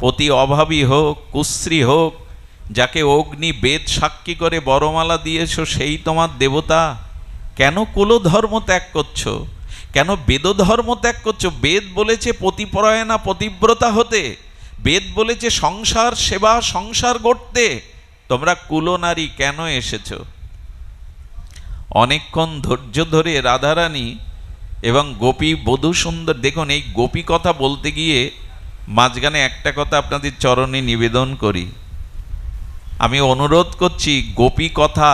পতি অভাবী হোক, কুশ্রী হোক, যাকে অগ্নি বেদ সাক্ষী করে বরমালা দিয়েছো সেই তোমার দেবতা। কেন কুলধর্ম ত্যাগ করছো? কেন বেদধর্ম ত্যাগ করছো? বেদ বলেছে পতিপরায়ণা পতিব্রতা হতে, বেদ বলেছে সংসার সেবা সংসার গড়তে। তোমরা কুলনারী কেন এসেছো? অনেকক্ষণ ধৈর্য ধরে রাধারানী এবং গোপী বধূ সুন্দর, দেখুন এই গোপী কথা বলতে গিয়ে মাঝখানে একটা কথা আপনাদের চরণে নিবেদন করি। আমি অনুরোধ করছি, গোপী কথা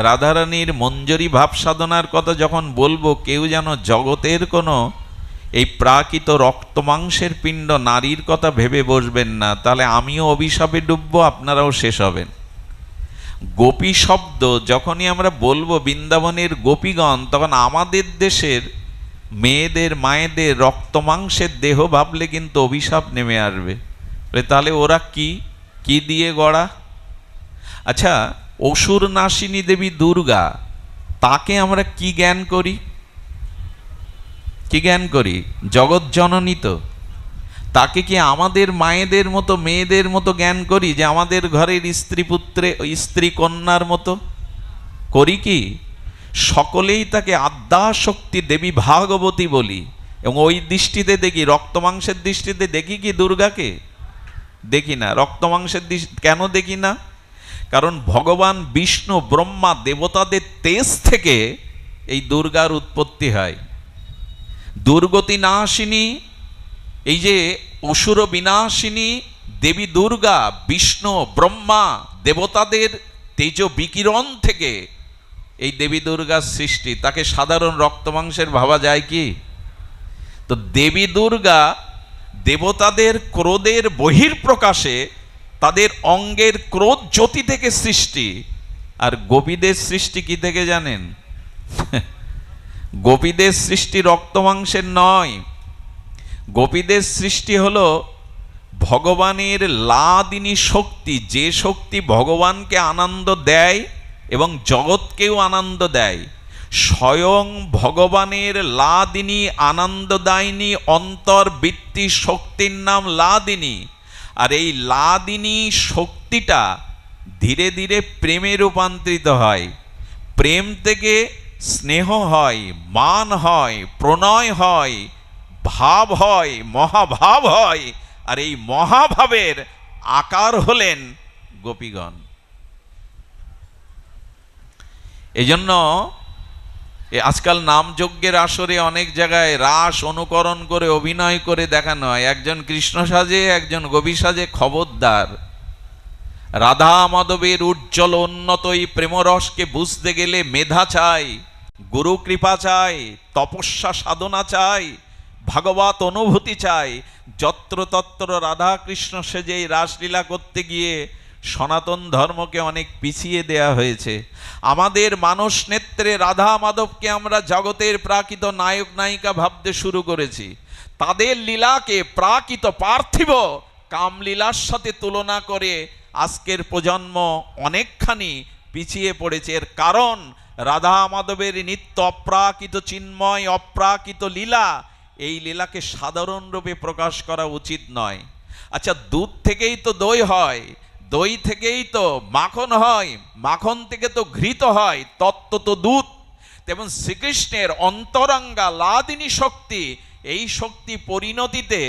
রাধারানীর মঞ্জরি ভাব সাধনার কথা যখন বলবো, কেউ যেন জগতের কোনো এই প্রাকৃত রক্ত মাংসের পিণ্ড নারীর কথা ভেবে বসবেন না, তাহলে আমিও অভিশাপে ডুববো, আপনারাও শেষ হবেন। গোপী শব্দ যখনই আমরা বলবো বৃন্দাবনের গোপীগণ, তখন আমাদের দেশের মেয়েদের মায়েদের রক্ত মাংসের দেহ ভাবলে কিন্তু অভিশাপ নেমে আসবে। তাহলে ওরা কি কি দিয়ে গড়া? আচ্ছা, অসুর নাশিনী দেবী দুর্গা, তাকে আমরা কি জ্ঞান করি? কি জ্ঞান করি? জগৎ জননী তো। তাকে কি আমাদের মায়েদের মতো মেয়েদের মতো জ্ঞান করি, যে আমাদের ঘরের স্ত্রী পুত্রে স্ত্রী কন্যার মতো করি কি? সকলেই তাকে আদ্যাশক্তি দেবী ভাগবতী বলি, এবং ওই দৃষ্টিতে দেখি, রক্ত মাংসের দৃষ্টিতে দেখি কি দুর্গাকে? দেখি না। রক্ত মাংসের দৃষ্টি কেন দেখি না? কারণ ভগবান বিষ্ণু ব্রহ্মা দেবতাদের তেজ থেকে এই দুর্গার উৎপত্তি হয়। দুর্গতি নাশিনী, এই যে অসুর বিনাশিনী দেবী দুর্গা, বিষ্ণু ব্রহ্মা দেবতাদের তেজ বিকিরণ থেকে এই দেবী দুর্গার সৃষ্টি। তাকে সাধারণ রক্ত মাংসের ভাবা যায় কি? তো দেবী দুর্গা দেবতাদের ক্রোধের বহির্প্রকাশে, তাদের অঙ্গের ক্রোধ জ্যোতি থেকে সৃষ্টি। আর গোপীদের সৃষ্টি কি থেকে জানেন? গোপীদের সৃষ্টি রক্ত মাংসের নয়। গোপীদের সৃষ্টি হলো ভগবানের লাদিনী শক্তি, যে শক্তি ভগবানকে আনন্দ দেয় এবং জগৎকেও আনন্দ দেয়। স্বয়ং ভগবানের লাদিনী আনন্দদায়িনী অন্তর্বৃত্তি শক্তির নাম লাদিনী। আর এই লাদিনী শক্তিটা ধীরে ধীরে প্রেমে রূপান্তরিত হয়। প্রেম থেকে স্নেহ হয়, মান হয়, প্রণয় হয়, ভাব হয়, মহাভাব হয়। আর এই মহাভাবের আকার হলেন গোপীগণ। এজন্য আজকাল নামযজ্ঞের আসরে অনেক জায়গায় রাস অনুকরণ করে অভিনয় করে দেখানো হয়, একজন কৃষ্ণ সাজে একজন গোপী সাজে। খবরদার, রাধা মাধবের উজ্জ্বল উন্নত এই প্রেমরসকে বুঝতে গেলে মেধা চাই, গুরু কৃপা চাই, তপস্যা সাধনা চাই, ভাগবত অনুভূতি চাই। যত্রতত্র রাধা কৃষ্ণ সেজে এই রাসলীলা করতে গিয়ে সনাতন ধর্মকে অনেক পিছিয়ে দেয়া হয়েছে। আমাদের মানস নেত্রে রাধা মাধবকে আমরা জগতের প্রাকৃত নায়ক নায়িকা ভাবতে শুরু করেছি। তাদের লীলাকে প্রাকৃত পার্থিব কামলীলার সাথে তুলনা করে আজকের প্রজন্ম অনেকখানি পিছিয়ে পড়েছে। এর কারণ রাধা মাধবের নিত্য অপ্রাকৃত চিন্ময় অপ্রাকৃত লীলা, এই লীলাকে সাধারণ রূপে প্রকাশ করা উচিত নয়। আচ্ছা, দুধ থেকেই তো দই হয়, দই থেকেই তো মাখন হয়, মাখন থেকে তো ঘৃত হয়, তত্ত্ব তো দুধ। তেমন শ্রীকৃষ্ণের অন্তরঙ্গা লাদিনী শক্তি, এই শক্তি পরিণতিতে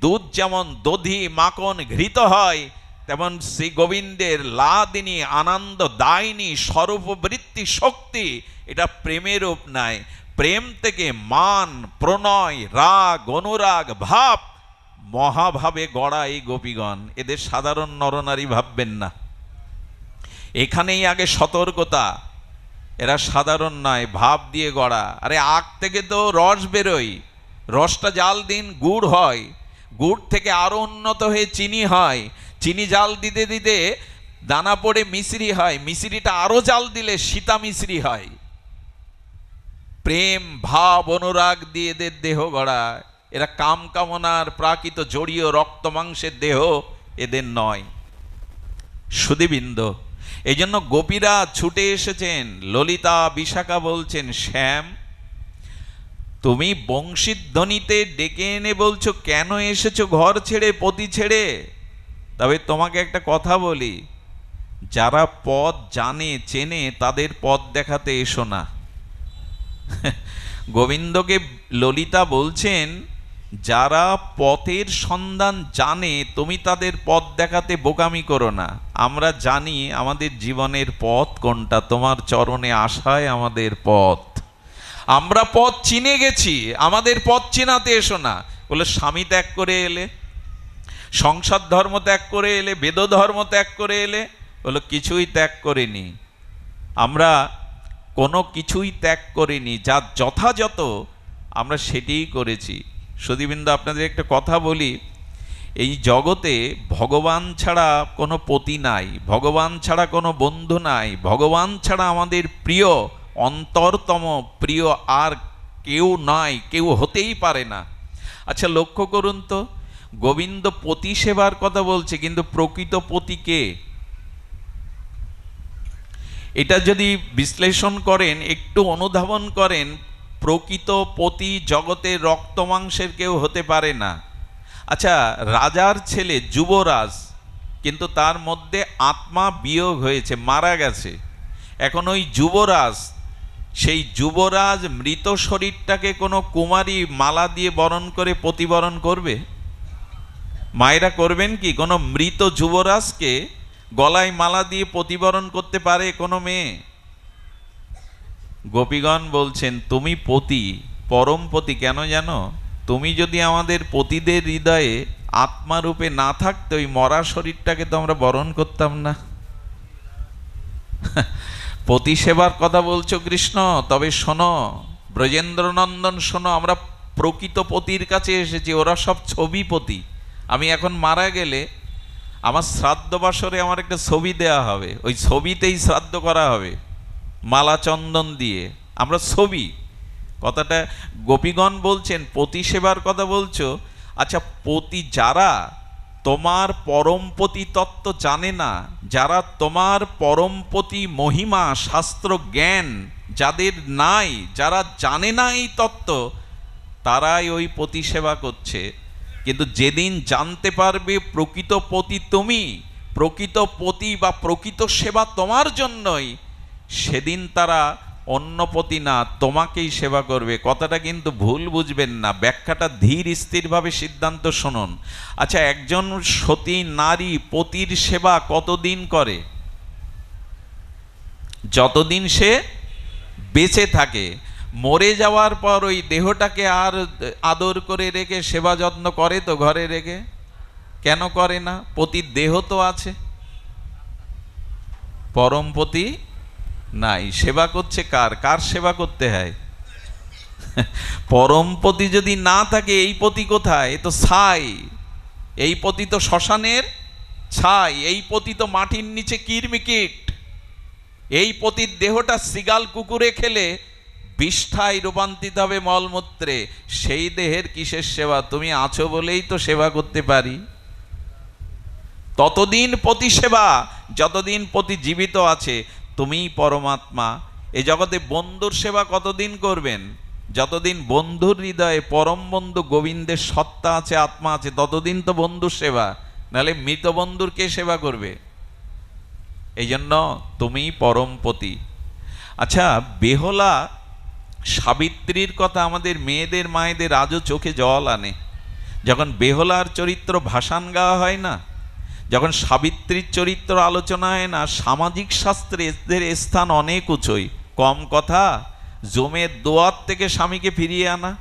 দুধ যেমন দধি মাখন ঘৃত হয়, তেমন শ্রী গোবিন্দের লাদিনী আনন্দ দায়িনী স্বরূপবৃত্তি শক্তি, এটা প্রেমের রূপ নাই। প্রেম থেকে মান, প্রণয়, রাগ, অনুরাগ, ভাব, মহাভাবে গড়া এই গোপীগণ। এদের সাধারণ নরনারী ভাববেন না। এখানেই আগে সতর্কতা, এরা সাধারণ নয়, ভাব দিয়ে গড়া। আরে আখ থেকে তো রস বেরোয়, রসটা জাল দিন গুড় হয়, গুড় থেকে আরো উন্নত হয়ে চিনি হয়, চিনি জাল দিতে দিতে দানা পড়ে মিশ্রি হয়, মিশ্রিটা আরো জাল দিলে সীতা মিশ্রি হয়। প্রেম, ভাব, অনুরাগ দিয়ে এদের দেহ গড়া। এরা কাম কামনার প্রাকৃত জড়ীয় রক্ত মাংসের দেহ এদের নয়। সুধীবৃন্দ, এই জন্য গোপীরা ছুটে এসেছেন। ললিতা বিশাখা বলছেন, শ্যাম তুমি বংশীধ্বনিতে ডেকে এনে বলছো কেন এসেছো ঘর ছেড়ে, পতি ছেড়ে? তবে তোমাকে একটা কথা বলি, যারা পথ জানে চেনে তাদের পথ দেখাতে এসো না। গোবিন্দকে ললিতা বলছেন, যারা পথের সন্ধান জানে তুমি তাদের পথ দেখাতে বোকামি করো না। আমরা জানি আমাদের জীবনের পথ কোনটা, তোমার চরণে আসায় আমাদের পথ। আমরা পথ চিনে গেছি, আমাদের পথ চেনাতে এসো না। বলে স্বামী ত্যাগ করে এলে, সংসার ধর্ম ত্যাগ করে এলে, বেদ ধর্ম ত্যাগ করে এলে। বলো কিছুই ত্যাগ করিনি, আমরা কোনো কিছুই ত্যাগ করিনি, যা যথাযথ আমরা সেটিই করেছি। সুধীবৃন্দ, আপনাদের একটা কথা বলি, এই জগতে ভগবান ছাড়া কোনো পতি নাই, ভগবান ছাড়া কোনো বন্ধু নাই, ভগবান ছাড়া আমাদের প্রিয়, অন্তরতম প্রিয় আর কেউ নাই, কেউ হতেই পারে না। আচ্ছা লক্ষ্য করুন তো, গোবিন্দ পতি সেবার কথা বলছে, কিন্তু প্রকৃত পতি কে? এটা যদি বিশ্লেষণ করেন, একটু অনুধাবন করেন, প্রকৃত পতি জগতের রক্ত মাংসের কেউ হতে পারে না। আচ্ছা, রাজার ছেলে যুবরাজ, কিন্তু তার মধ্যে আত্মা বিয়োগ হয়েছে, মারা গেছে। এখন ওই যুবরাজ, সেই যুবরাজ মৃত শরীরটাকে কোনো কুমারী মালা দিয়ে বরণ করে প্রতিবরণ করবে? মায়েরা করবেন কি? কোনো মৃত যুবরাজকে গলায় মালা দিয়ে প্রতিবরণ করতে পারে কোনো মেয়ে? গোপীগণ বলছেন, তুমি পতি, পরম পতি। কেন জানো? তুমি যদি আমাদের পতিদের হৃদয়ে আত্মারূপে না থাকতে, ওই মরা শরীরটাকে তো আমরা বরণ করতাম না। পতি সেবার কথা বলছো কৃষ্ণ, তবে শোনো ব্রজেন্দ্রনন্দন, শোনো, আমরা প্রকৃত পতির কাছে এসেছি, ওরা সব ছবি পতি। আমি এখন মারা গেলে আমার শ্রাদ্ধ বাসরে আমার একটা ছবি দেয়া হবে, ওই ছবিতেই শ্রাদ্ধ করা হবে মালা চন্দন দিয়ে, আমরা ছবি। কথাটা গোপীগণ বলছেন পতি সেবার কথা বলছো। আচ্ছা, পতি যারা তোমার পরমপতি তত্ত্ব জানে না, যারা তোমার পরমপতি মহিমা শাস্ত্র জ্ঞান যাদের নাই, যারা জানে না এই তত্ত্ব, তারাই ওই পতি সেবা করছে। কিন্তু যেদিন জানতে পারবে প্রকৃত পতি তুমি, প্রকৃত পতি বা প্রকৃত সেবা তোমার জন্যই, সেদিন তারা অন্য পতি না তোমাকেই সেবা করবে। কথাটা কিন্তু ভুল বুঝবেন না, ব্যাখ্যাটা ধীর স্থিরভাবে সিদ্ধান্ত শুনুন। আচ্ছা, একজন সতী নারী পতির সেবা কতদিন করে? যতদিন সে বেঁচে থাকে। মরে যাওয়ার পর ওই দেহটাকে আর আদর করে রেখে সেবা যত্ন করে তো ঘরে রেখে? কেন করে না? পতির দেহ তো আছে, পরমপতি নাই, সেবা করছে কার? কার সেবা করতে হয়? পরমপতি যদি না থাকে, এই পতি কোথায়? এ তো ছাই, এই পতি তো শ্মশানের ছাই, এই পতি তো মাটির নিচে কিরমিকিট, এই পতির দেহটা সিগাল কুকুরে খেলে বিষ্ঠায় রূপান্তরিত হবে মলমূত্রে। সেই দেহের কিসের সেবা? তুমি আছো বলেই তো সেবা করতে পারি। ততদিন পতি সেবা যতদিন পতি জীবিত আছে। তুমিই পরমাত্মা। এই জগতে বন্ধুর সেবা কতদিন করবেন? যতদিন বন্ধুর হৃদয়ে পরম বন্ধু গোবিন্দের সত্তা আছে, আত্মা আছে, ততদিন তো বন্ধুর সেবা। নাহলে মৃত বন্ধুর কে সেবা করবে? এই জন্য তুমিই পরমপতি। আচ্ছা, বেহুলা সাবিত্রীর কথা আমাদের মেয়েদের মায়েদের আজও চোখে জল আনে। যখন বেহুলার চরিত্র ভাসান গাওয়া হয় না, যখন সাবিত্রীর চরিত্র আলোচনা হয় না, সামাজিক শাস্ত্রে এদের স্থান অনেক উঁচুই। কম কথা জমের দোয়ার থেকে স্বামীকে ফিরিয়ে আনা,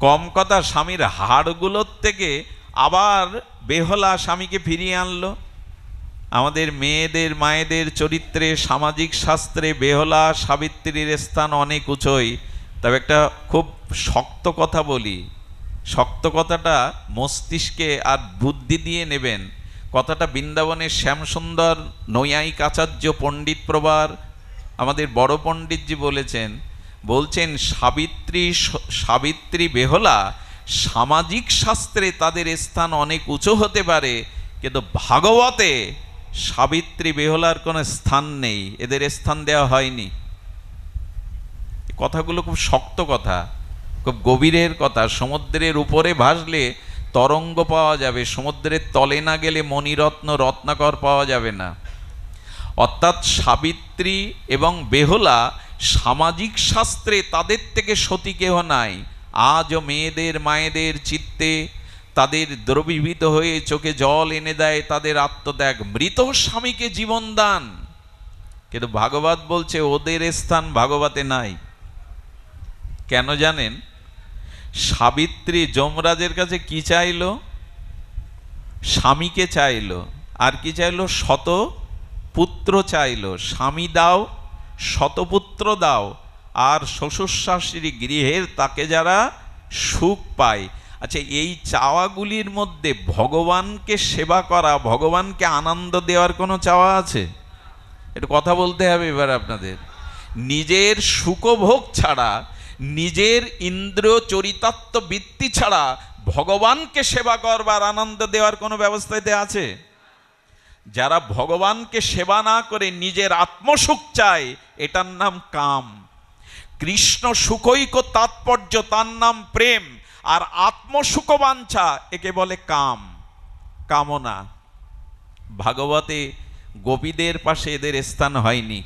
কম কথা স্বামীর হাড়গুলোর থেকে আবার বেহলা স্বামীকে ফিরিয়ে আনলো। আমাদের মেয়েদের মায়েদের চরিত্রে সামাজিক শাস্ত্রে বেহলা সাবিত্রীর স্থান অনেক উঁচুই। তবে একটা খুব শক্ত কথা বলি, শক্ত কথাটা মস্তিষ্কে আর বুদ্ধি দিয়ে নেবেন। কথাটা বৃন্দাবনের শ্যামসুন্দর নৈয়ায়িক আচার্য পণ্ডিত প্রবার আমাদের বড় পণ্ডিতজি বলছেন সাবিত্রী বেহলা সামাজিক শাস্ত্রে তাদের স্থান অনেক উঁচু হতে পারে, কিন্তু ভাগবতে সাবিত্রী বেহলার কোনো স্থান নেই, এদের স্থান দেওয়া হয়নি। কথাগুলো খুব শক্ত কথা, খুব গভীরের কথা। সমুদ্রের উপরে ভাসলে তরঙ্গ পাওয়া যাবে, সমুদ্রের তলে না গেলে মণিরত্ন রত্নাকর পাওয়া যাবে না। অর্থাৎ সাবিত্রী এবং বেহুলা সামাজিক শাস্ত্রে তাদের থেকে সতী কেহ নাই। আজও মেয়েদের মায়েদের চিত্তে তাদের দ্রবীভূত হয়ে চোখে জল এনে দেয় তাদের আত্মত্যাগ, মৃত স্বামীকে জীবন দান। কিন্তু ভাগবত বলছে ওদের স্থান ভাগবতে নাই। কেন জানেন? সাবিত্রী যমরাজের কাছে কি চাইল? স্বামীকে চাইল, আর কি চাইল? শত পুত্র চাইল। স্বামী দাও, শতপুত্র দাও, আর শ্বশুর শাশুড়ি গৃহের তাকে যারা সুখ পায়। আচ্ছা, এই চাওয়াগুলির মধ্যে ভগবানকে সেবা করা, ভগবানকে আনন্দ দেওয়ার কোনো চাওয়া আছে? একটু কথা বলতে হবে এবার আপনাদের। নিজের সুখভোগ ছাড়া, নিজের ইন্দ্রিয় চরিতার্থ বৃত্তি ছাড়া ভগবানকে সেবা করবার আনন্দ দেওয়ার কোনো ব্যবস্থাতে আছে? যারা ভগবানকে সেবা না করে নিজের আত্মসুখ চায়, এটার নাম কাম। কৃষ্ণ সুখৈক তাৎপর্য, তার নাম প্রেম। আর আত্মসুখ বাঞ্ছা, একে বলে কাম, কামনা। ভাগবতে গোপীদের পাশে এদের স্থান হয়নি।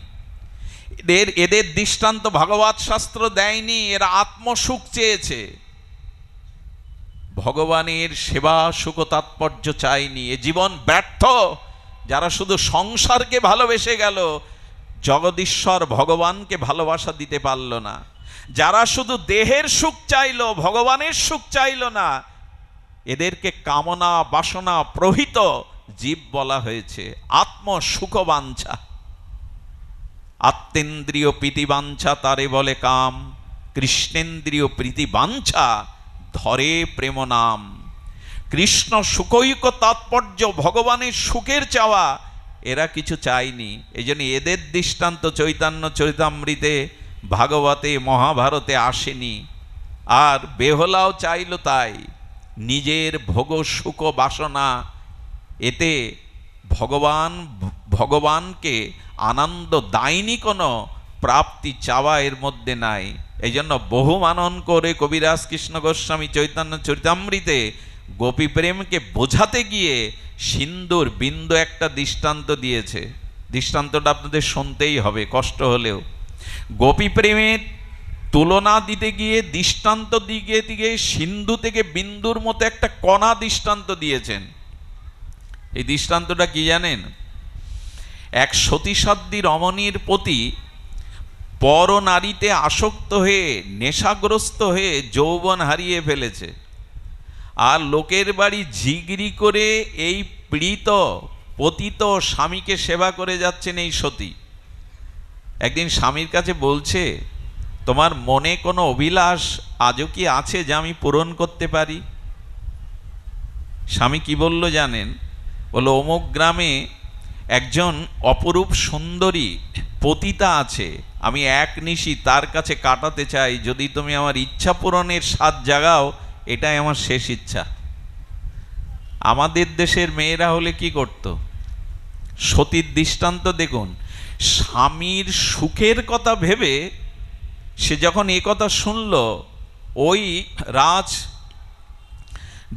এদের দৃষ্টান্ত ভাগবত শাস্ত্র দেয়নি। এরা আত্মসুখ চেয়েছে, ভগবানের সেবা সুখ তাৎপর্য চায়নি। এ জীবন ব্যর্থ যারা শুধু সংসারকে ভালোবেসে গেল, জগদীশ্বর ভগবানকে ভালোবাসা দিতে পারল না। যারা শুধু দেহের সুখ চাইল, ভগবানের সুখ চাইল না, এদেরকে কামনা বাসনা প্রহিত জীব বলা হয়েছে। আত্মসুখ বাঞ্ছা, আত্মেন্দ্রিয় প্রীতিবাঞ্ছা তারে বলে কাম। কৃষ্ণেন্দ্রিয় প্রীতিবাঞ্ছা ধরে প্রেম নাম। কৃষ্ণ সুখৈক তাৎপর্য, ভগবানের সুখের চাওয়া, এরা কিছু চায়নি। এই জন্য এদের দৃষ্টান্ত চৈতন্য চরিতামৃতে, ভাগবতে, মহাভারতে আসেনি। আর বেহলাও চাইল তাই, নিজের ভোগ সুখ বাসনা, এতে ভগবানকে আনন্দ দায়নি কোনো প্রাপ্তি চাওয়া এর মধ্যে নাই। এই জন্য বহু মানন করে কবিরাজ কৃষ্ণ গোস্বামী চৈতন্য চরিতামৃতে গোপী প্রেমকে বোঝাতে গিয়ে সিন্দুর বিন্দু একটা দৃষ্টান্ত দিয়েছে। দৃষ্টান্তটা আপনাদের শুনতেই হবে কষ্ট হলেও। গোপী প্রেমের তুলনা দিতে গিয়ে দৃষ্টান্ত দিকে সিন্ধু থেকে বিন্দুর মতো একটা কণা দৃষ্টান্ত দিয়েছেন। এই দৃষ্টান্তটা কি জানেন? এক সতীসাধ্বী রমণীর প্রতি পর নারীতে আসক্ত হয়ে নেশাগ্রস্ত হয়ে যৌবন হারিয়ে ফেলেছে, আর লোকের বাড়ি ঝিগড়ি করে এই পীড়িত পতিত স্বামীকে সেবা করে যাচ্ছেন এই সতী। একদিন স্বামীর কাছে বলছে, তোমার মনে কোনো অভিলাষ আজও কি আছে যা আমি পূরণ করতে পারি? স্বামী কি বলল জানেন? বলল, অমুক গ্রামে একজন অপরূপ সুন্দরী পতিতা আছে, আমি এক নিশি তার কাছে কাটাতে চাই, যদি তুমি আমার ইচ্ছা পূরণের স্বাদ জাগাও, এটাই আমার শেষ ইচ্ছা। আমাদের দেশের মেয়েরা হলে কি করত? সতীর দৃষ্টান্ত দেখুন। স্বামীর সুখের কথা ভেবে সে যখন এ কথা শুনল, ওই রাজ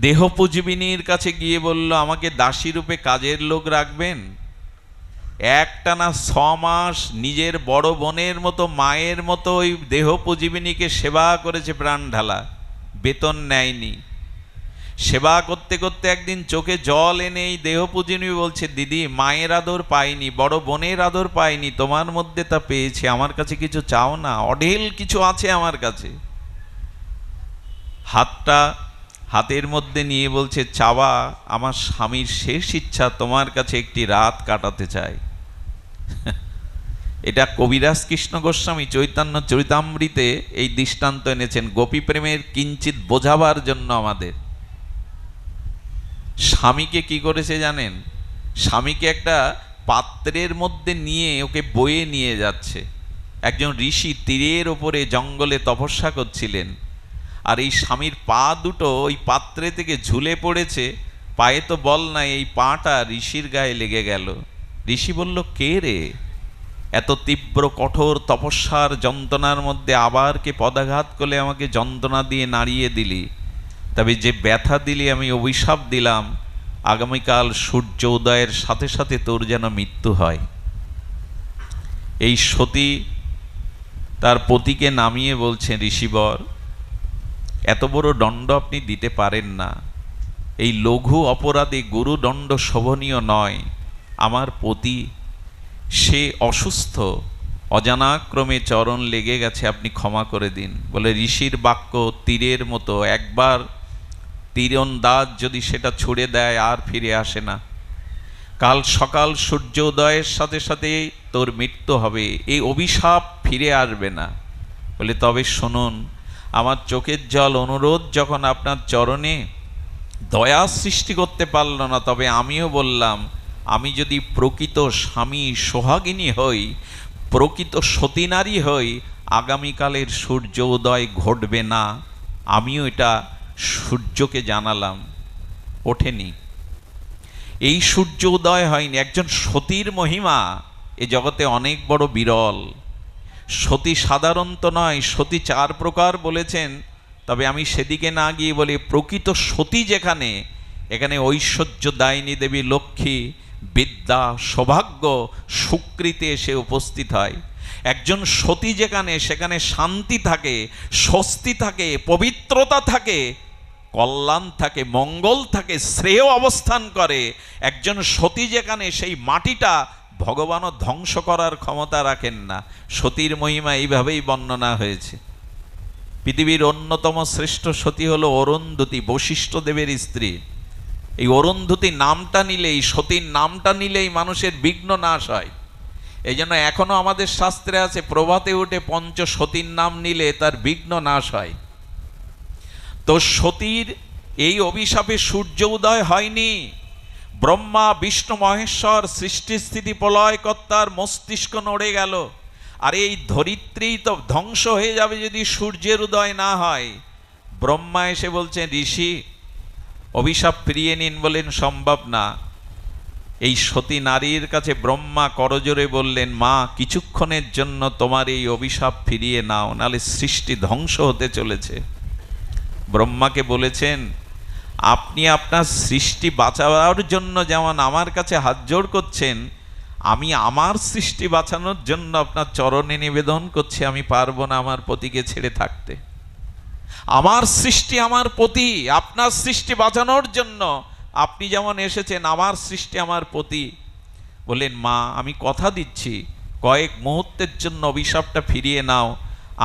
দেহপুজবিনীর কাছে গিয়ে বলল, আমাকে দাসী রূপে কাজের লোক রাখবেন। একটানা 6 মাস নিজের বড় বোনের মতো, মায়ের মতো ওই দেহপুজীবিনীকে সেবা করেছে প্রাণ ঢালা, বেতন নেয়নি। সেবা করতে করতে একদিন চোখে জল এনে এই দেহ পূজনী বলছে, দিদি মায়ের আদর পাইনি, বড় বোনের আদর পাইনি, তোমার মধ্যে তা পেয়েছি, আমার কাছে কিছু চাও না? অঢেল কিছু আছে আমার কাছে। হাতটা হাতের মধ্যে নিয়ে বলছে, চাওয়া আমার স্বামীর শেষ ইচ্ছা, তোমার কাছে একটি রাত কাটাতে চাই। এটা কবিরাজ কৃষ্ণ গোস্বামী চৈতন্য চরিতামৃতে এই দৃষ্টান্ত এনেছেন গোপী প্রেমের কিঞ্চিত বোঝাবার জন্য আমাদের। স্বামীকে কি করেছে জানেন? স্বামীকে একটা পাত্রের মধ্যে নিয়ে ওকে বয়ে নিয়ে যাচ্ছে। একজন ঋষি তীরের ওপরে জঙ্গলে তপস্যা করছিলেন, আর এই স্বামীর পা দুটো ওই পাত্রে থেকে ঝুলে পড়েছে। পায়ে তো বল নাই, এই পাটা ঋষির গায়ে লেগে গেল। ঋষি বলল, কে রে? এত তীব্র কঠোর তপস্যার যন্ত্রণার মধ্যে আবার কে পদাঘাত করলে আমাকে যন্ত্রণা দিয়ে নাড়িয়ে দিলি? তবে যে ব্যথা দিলি, আমি অভিশাপ দিলাম, আগামীকাল সূর্য উদয়ের সাথে সাথে তোর যেন মৃত্যু হয়। এই সতী তার পতিকে নামিয়ে বলছেন, ঋষিবর, এত বড় দণ্ড আপনি দিতে পারেন না। এই লঘু অপরাধে গুরুদণ্ড শোভনীয় নয়। আমার পতি সে অসুস্থ, অজানাক্রমে চরণ লেগে গেছে, আপনি ক্ষমা করে দিন। বলে, ঋষির বাক্য তীরের মতো, একবার তীরন্দাজ যদি সেটা ছুড়ে দেয় আর ফিরে আসে না। কাল সকাল সূর্য উদয়ের সাথে সাথে তোর মৃত্যু হবে, এই অভিশাপ ফিরে আসবে না। বলে, তবে শুনুন, আমার চোখের জল অনুরোধ যখন আপনার চরণে দয়া সৃষ্টি করতে পারল না, তবে আমিও বললাম, আমি যদি প্রকৃত স্বামী সোহাগিনী হই, প্রকৃত সতী নারী হই, আগামীকালের সূর্য উদয় ঘটবে না। আমিও এটা সূর্যকে জানালাম, ওঠেনি। এই সূর্য উদয় হয়নি। একজন সতীর মহিমা এ জগতে অনেক বড় বিরল। সতী সাধারণত নয়, সতী 4 প্রকার বলেছেন। তবে আমি সেদিকে না গিয়ে বলি, প্রকৃত সতী যেখানে, এখানে ঐশ্বর্য দায়িনী দেবী লক্ষ্মী, বিদ্যা, সৌভাগ্য, সুকৃতি এসে উপস্থিত হয়। একজন সতী যেখানে, সেখানে শান্তি থাকে, স্বস্তি থাকে, পবিত্রতা থাকে, কল্যাণ থাকে, মঙ্গল থাকে, শ্রেয় অবস্থান করে। একজন সতী যেখানে, সেই মাটিটা ভগবানও ধ্বংস করার ক্ষমতা রাখেন না। সতীর মহিমা এইভাবেই বর্ণনা হয়েছে। পৃথিবীর অন্যতম শ্রেষ্ঠ সতী হলো অরুন্ধতী, বশিষ্ঠ দেবের স্ত্রী। এই অরুন্ধতী নামটা নিলেই, সতীর নামটা নিলেই মানুষের বিঘ্ন নাশ হয়। এই জন্য এখনো আমাদের শাস্ত্রে আছে, প্রভাতে উঠে পঞ্চ সতীর নাম নিলে তার বিঘ্ন নাশ হয়। তো সতীর এই অভিশাপে সূর্য উদয় হয়নি। ব্রহ্মা, বিষ্ণু, মহেশ্বর, সৃষ্টি স্থিতি প্রলয়কর্তার মস্তিষ্ক নড়ে গেল। আর এই ধরিত্রী তো ধ্বংস হয়ে যাবে যদি সূর্যের উদয় না হয়। ব্রহ্মা এসে বলছেন, ঋষি অভিশাপ ফিরিয়ে নিন। বলেন, সম্ভব না। এই সতী নারীর কাছে ব্রহ্মা করজোরে বললেন, মা, কিছুক্ষণের জন্য তোমার এই অভিশাপ ফিরিয়ে নাও, নাহলে সৃষ্টি ধ্বংস হতে চলেছে। ব্রহ্মাকে বলেছেন, আপনি আপনার সৃষ্টি বাঁচাবার জন্য যেমন আমার কাছে হাত জোড় করছেন, আমি আমার সৃষ্টি বাঁচানোর জন্য আপনার চরণে নিবেদন করছি, আমি পারবো না আমার পতিকে ছেড়ে থাকতে। আমার সৃষ্টি আমার পতি, আপনার সৃষ্টি বাঁচানোর জন্য আপনি যেমন এসেছেন, আমার সৃষ্টি আমার পতি। বললেন, মা, আমি কথা দিচ্ছি, কয়েক মুহূর্তের জন্য অভিশাপটা ফিরিয়ে নাও।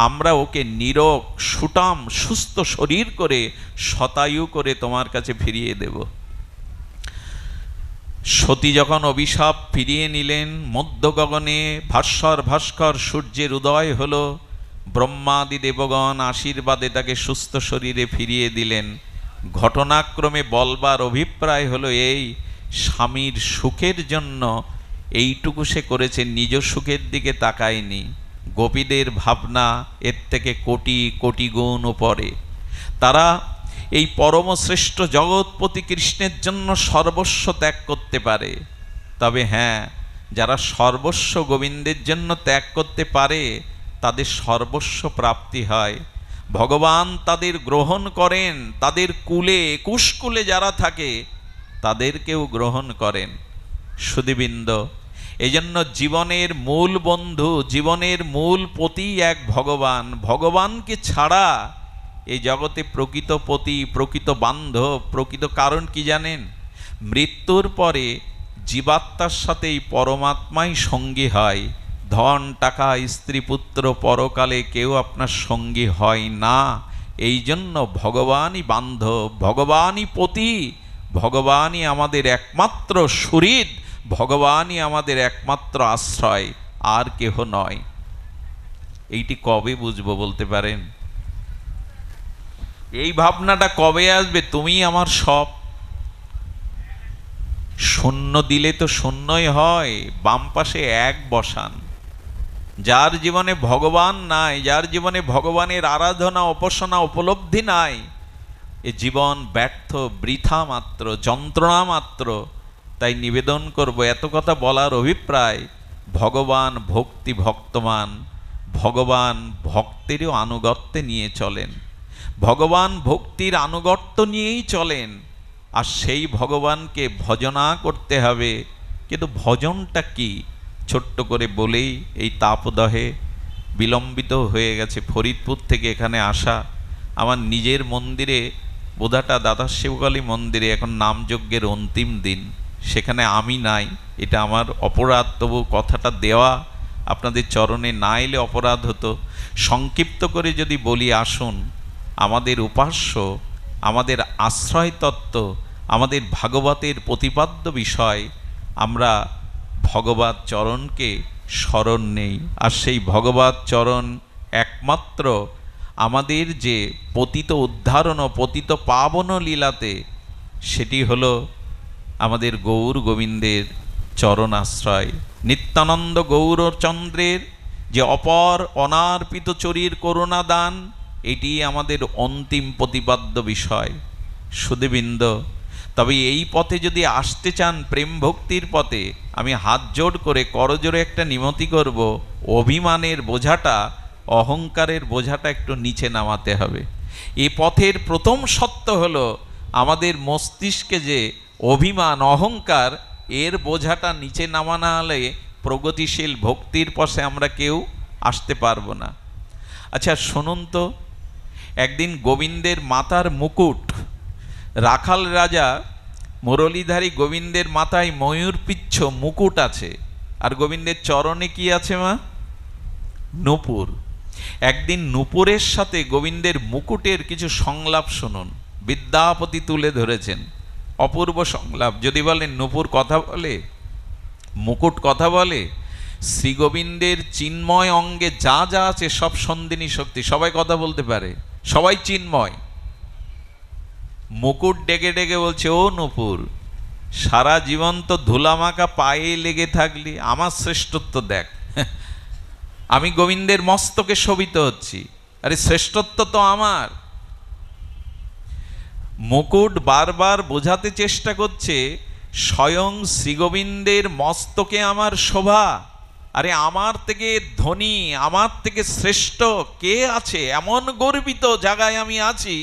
আমরা ওকে নীরোগ, সুঠাম, সুস্থ শরীর করে, শতায়ু করে তোমার কাছে ফিরিয়ে দেব। সতী যখন অভিশাপ ফিরিয়ে নিলেন, মধ্য গগনে ভাস্কর ভাস্কর সূর্যের উদয় হলো। ব্রহ্মাদি দেবগণ আশীর্বাদে তাকে সুস্থ শরীরে ফিরিয়ে দিলেন। ঘটনাক্রমে বলবার অভিপ্রায় হলো এই, স্বামীর সুখের জন্য এইটুকু সে করেছে, নিজ সুখের দিকে তাকায়নি। গোপীদের ভাবনা এর থেকে কোটি কোটি গুণ উপরে। তারা এই পরমশ্রেষ্ঠ জগৎপতি কৃষ্ণের জন্য সর্বস্ব ত্যাগ করতে পারে। তবে হ্যাঁ, যারা সর্বস্ব গোবিন্দের জন্য ত্যাগ করতে পারে, তাদের সর্বস্ব প্রাপ্তি হয়। ভগবান তাদের গ্রহণ করেন, তাদের কুলে, কুশকুলে যারা থাকে তাদেরকেও গ্রহণ করেন। সুধীবৃন্দ, এই জন্য জীবনের মূল বন্ধু, জীবনের মূল পতি এক ভগবান। ভগবানকে ছাড়া এই জগতে প্রকৃত পতি, প্রকৃত বান্ধব, প্রকৃত কারণ কি জানেন? মৃত্যুর পরে জীবাত্মার সাথে এই পরমাত্মাই সঙ্গী হয়। ধন, টাকা, স্ত্রী, পুত্র পরকালে কেউ আপনার সঙ্গী হয় না। এই জন্য ভগবানই বান্ধব, ভগবানই পতি, ভগবানই আমাদের একমাত্র সুহৃদ, ভগবানই আমাদের একমাত্র আশ্রয়, আর কেহ নয়। এইটি কবে বুঝবো বলতে পারেন? এই ভাবনাটা কবে আসবে? তুমি আমার সব। শূন্য দিলে তো শূন্যই হয়, বাম পাশে এক বসান। যার জীবনে ভগবান নাই, যার জীবনে ভগবানের আরাধনা, উপাসনা, উপলব্ধি নাই, এ জীবন ব্যর্থ, বৃথা মাত্র, যন্ত্রণা মাত্র। তাই নিবেদন করব, এত কথা বলার অভিপ্রায়, ভগবান ভক্তি ভক্তমান, ভগবান ভক্তেরও আনুগত্যে নিয়ে চলেন, ভগবান ভক্তির আনুগত্য নিয়েই চলেন। আর সেই ভগবানকে ভজনা করতে হবে। কিন্তু ভজনটা কি? ছোট্ট করে বলেই এই তাপদহে বিলম্বিত হয়ে গেছে ফরিদপুর থেকে এখানে আসা। আমার নিজের মন্দিরে, বোধাটা দাদা শিবকালী মন্দিরে এখন নামযজ্ঞের অন্তিম দিন, সেখানে আমি নাই, এটা আমার অপরাধ। তবু কথাটা দেওয়া আপনাদের চরণে না এলে অপরাধ হতো। সংক্ষিপ্ত করে যদি বলি, আসুন, আমাদের উপাস্য, আমাদের আশ্রয় তত্ত্ব, আমাদের ভাগবতের প্রতিপাদ্য বিষয়, আমরা ভগবত চরণকে স্মরণ নেই। আর সেই ভগবত চরণ একমাত্র আমাদের যে পতিত উদ্ধারণ ও পতিত পাবন লীলাতে, সেটি হলো আমাদের গৌর গোবিন্দের চরণ আশ্রয়। নিত্যানন্দ গৌরচন্দ্রের যে অপর অনার্পিত চরীর করুণা দান, এটি আমাদের অন্তিম প্রতিপাদ্য বিষয়। সুধীবৃন্দ, তবে এই পথে যদি আসতে চান, প্রেম ভক্তির পথে, আমি হাত জোড় করে করজোড়ে একটা নিমতি করব, অভিমানের বোঝাটা, অহংকারের বোঝাটা একটু নিচে নামাতে হবে। এই পথের প্রথম সত্য হলো আমাদের মস্তিষ্কে যে অভিমান, অহংকার, এর বোঝাটা নিচে নামানো হলে প্রগতিশীল ভক্তির পথে আমরা কেউ আসতে পারবো না। আচ্ছা শুনুন তো, একদিন গোবিন্দের মাথার মুকুট, রাখাল রাজা মুরলীধারী গোবিন্দের মাথায় ময়ূর পিচ্ছ মুকুট আছে, আর গোবিন্দের চরণে কি আছে মা? নূপুর। একদিন নূপুরের সাথে গোবিন্দের মুকুটের কিছু সংলাপ শুনুন। বিদ্যাপতি তুলে ধরেছেন, অপূর্ব সংলাপ। যদি বলেন নূপুর কথা বলে, মুকুট কথা বলে, শ্রী গোবিন্দের চিন্ময় অঙ্গে যা যা আছে সব সন্দিনী শক্তি, সবাই কথা বলতে পারে, সবাই চিন্ময়। মুকুট ডেকে ডেকে বলছে, ও নূপুর, সারা জীবন তো ধুলামাখা পায়ে লেগে থাকলি, আমার শ্রেষ্ঠত্ব দেখ। আমি গোবিন্দের মস্তকে শোভিত হচ্ছি, আরে শ্রেষ্ঠত্ব তো আমার। মুকুট বারবার বোঝাতে চেষ্টা করছে, স্বয়ং শ্রীগোবিন্দের মস্তকে আমার শোভা। আরে আমার থেকে ধনী, আমার থেকে শ্রেষ্ঠ কে আছে? এমন গর্বিত জায়গায় আমি আছি,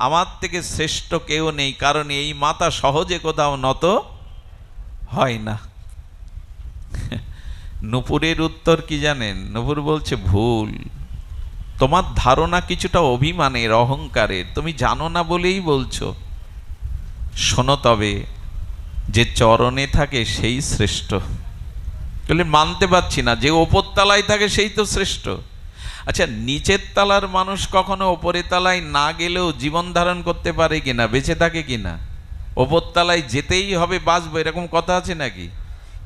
আমার থেকে শ্রেষ্ঠ কেউ নেই, কারণ এই মাথা সহজে কোথাও নত হয় না। নূপুরের উত্তর কি জানেন? নূপুর বলছে, ভুল, তোমার ধারণা কিছুটা অভিমানের, অহংকারের, তুমি জানো না বলেই বলছো। শোনো তবে, যে চরণে থাকে সেই শ্রেষ্ঠ। বলে মানতে পারছি না, যে ওপর তলায় থাকে সেই তো শ্রেষ্ঠ। আচ্ছা, নিচের তলার মানুষ কখনো ওপরের তলায় না গেলেও জীবন ধারণ করতে পারে কিনা, বেঁচে থাকে কিনা? ওপর তলায় যেতেই হবে, বাঁচবো, এরকম কথা আছে নাকি?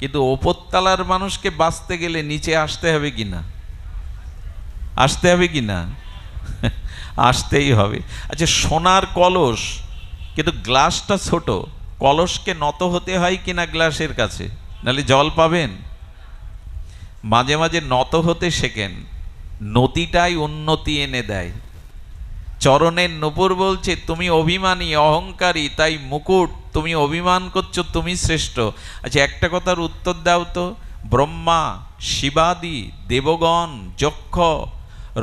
কিন্তু ওপর তলার মানুষকে বাঁচতে গেলে নিচে আসতে হবে কিনা? আসতে হবে কিনা? আসতেই হবে। আচ্ছা, সোনার কলস, কিন্তু গ্লাসটা ছোট, কলসকে নত হতে হয় কিনা গ্লাসের কাছে, নাহলে জল পাবেন? মাঝে মাঝে নত হতে শেখেন, নতিটাই উন্নতি এনে দেয়। চরণের নূপুর বলছে, তুমি অভিমানী, অহংকারী, তাই মুকুট, তুমি অভিমান করছো তুমি শ্রেষ্ঠ। আচ্ছা, একটা কথার উত্তর দাও তো, ব্রহ্মা, শিবাদি, দেবগণ, যক্ষ,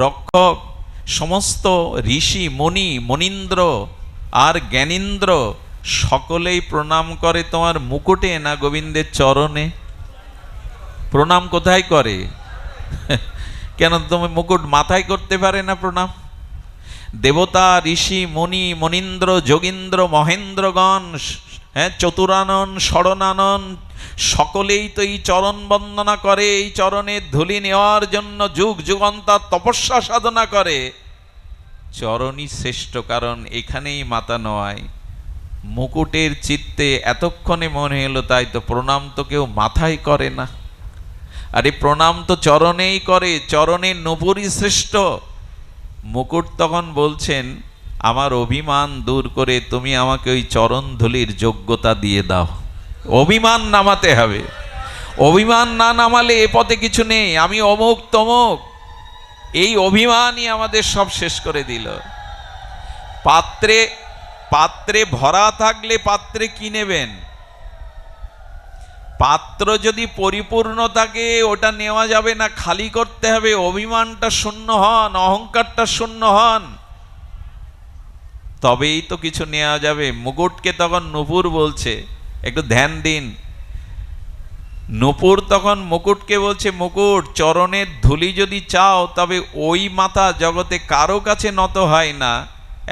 রক্ষক, সমস্ত ঋষি, মুনি, মনীন্দ্র আর জ্ঞানীন্দ্র সকলেই প্রণাম করে তোমার মুকুটে না গোবিন্দের চরণে? প্রণাম কোথায় করে? কেন তুমি মুকুট মাথায় করতে পারে না প্রণাম? দেবতা ঋষি মুনি মনীন্দ্র যোগীন্দ্র মহেন্দ্রগণ, চতুরানন ষড়নানন সকলেই তো এই চরণ বন্দনা করে, এই চরণের ধুলি নেওয়ার জন্য যুগ যুগান্তর তপস্যা সাধনা করে। চরণই শ্রেষ্ঠ, কারণ এখানেই মাথা নোয়ায়। মুকুটের চিত্তে এতক্ষণে মনে এলো, তাই তো প্রণাম তো কেউ মাথায় করে না, আরে প্রণাম তো চরণেই করে, চরণের নূপুরই শ্রেষ্ঠ। মুকুট তখন বলছেন, আমার অভিমান দূর করে তুমি আমাকে ওই চরণ ধুলির যোগ্যতা দিয়ে দাও। অভিমান নামাতে হবে, অভিমান না নামালে এ পথে কিছু নেই। আমি অমুক তমুক, এই অভিমানই আমাদের সব শেষ করে দিল। পাত্রে পাত্রে ভরা থাকলে পাত্রে কি নেবেন? পাত্র যদি পরিপূর্ণ থাকে ওটা নেওয়া যাবে না, খালি করতে হবে। অভিমানটা শূন্য হন, অহংকারটা শূন্য হন, তবেই তো কিছু নেওয়া যাবে। মুকুটকে তখন নূপুর বলছে, একটু ধ্যান দিন। নূপুর তখন মুকুটকে বলছে, মুকুট চরণের ধুলি যদি চাও তবে ওই মাথা জগতে কারো কাছে নত হয় না,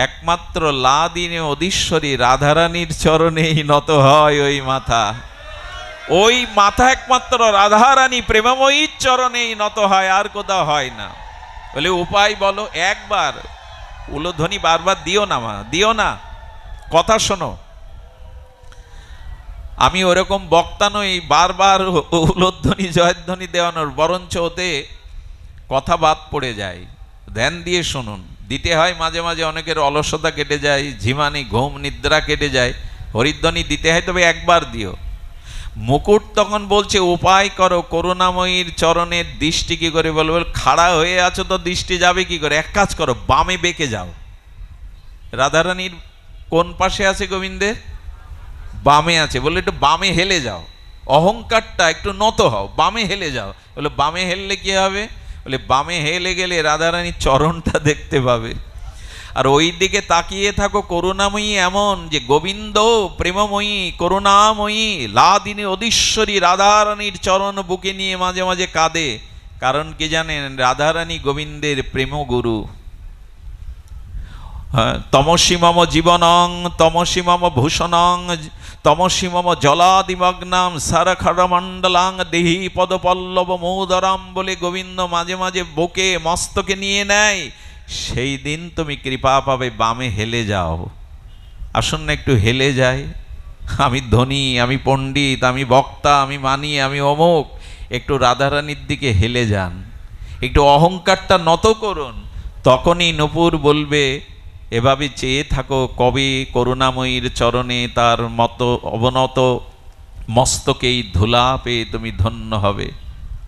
একমাত্র লাদিনে অধীশ্বরী রাধারানীর চরণেই নত হয় ওই মাথা। ওই মাথা একমাত্র রাধারানী প্রেমময়ীর চরণেই নত হয়, আর কোথাও হয় না। বলে উপায় বলো। একবার উলোধ্বনি বারবার দিও না মা, দিও না, কথা শোনো। আমি ওরকম বক্তা নই বারবার উলোধ্বনি জয়ধ্বনি দেওয়ানোর, বরঞ্চ ওতে কথা বাদ পড়ে যায়। ধ্যান দিয়ে শুনুন, দিতে হয় মাঝে মাঝে, অনেকের অলসতা কেটে যায়, ঝিমানি ঘুম নিদ্রা কেটে যায়, হরিধ্বনি দিতে হয়, তবে একবার দিও। মুকুট তখন বলছে উপায় করো, করুণাময়ীর চরণের দৃষ্টি কি করে বলবো? খাড়া হয়ে আছো তো দৃষ্টি যাবে কি করে? এক কাজ করো, বামে বেঁকে যাও। রাধারানীর কোন পাশে আছে গোবিন্দের? বামে আছে। বলে একটু বামে হেলে যাও, অহংকারটা একটু নত হও, বামে হেলে যাও। বলে বামে হেললে কি হবে? বলে বামে হেলে গেলে রাধারানীর চরণটা দেখতে পাবে। আর ওই দিকে তাকিয়ে থাকো, করুণাময়ী এমন যে গোবিন্দ প্রেমময়ী করুণাময়ী লাদিনী অধীশ্বরী রাধারানীর চরণ বুকে নিয়ে মাঝে মাঝে কাঁদে। কারণ কি জানেন? রাধারানী গোবিন্দের প্রেমগুরু। তমসি মম জীবনং তমসি মম ভূষণং তমসি মম জলাদিমগ্নাম সারখরমণ্ডলাং দেহি পদপল্লব মৌদরাম বলে গোবিন্দ মাঝে মাঝে বুকে মস্তকে নিয়ে নেয়। সেই দিন তুমি কৃপা পাবে, বামে হেলে যাও। আসুন না একটু হেলে যাই। আমি ধনী, আমি পণ্ডিত, আমি বক্তা, আমি মানি, আমি অমুক। একটু রাধারানীর দিকে হেলে যান, একটু অহংকারটা নত করুন। তখনই নূপুর বলবে, এভাবে চেয়ে থাকো, কবে করুণাময়ীর চরণে তার মতো অবনত মস্তকেই ধুলা পেয়ে তুমি ধন্য হবে।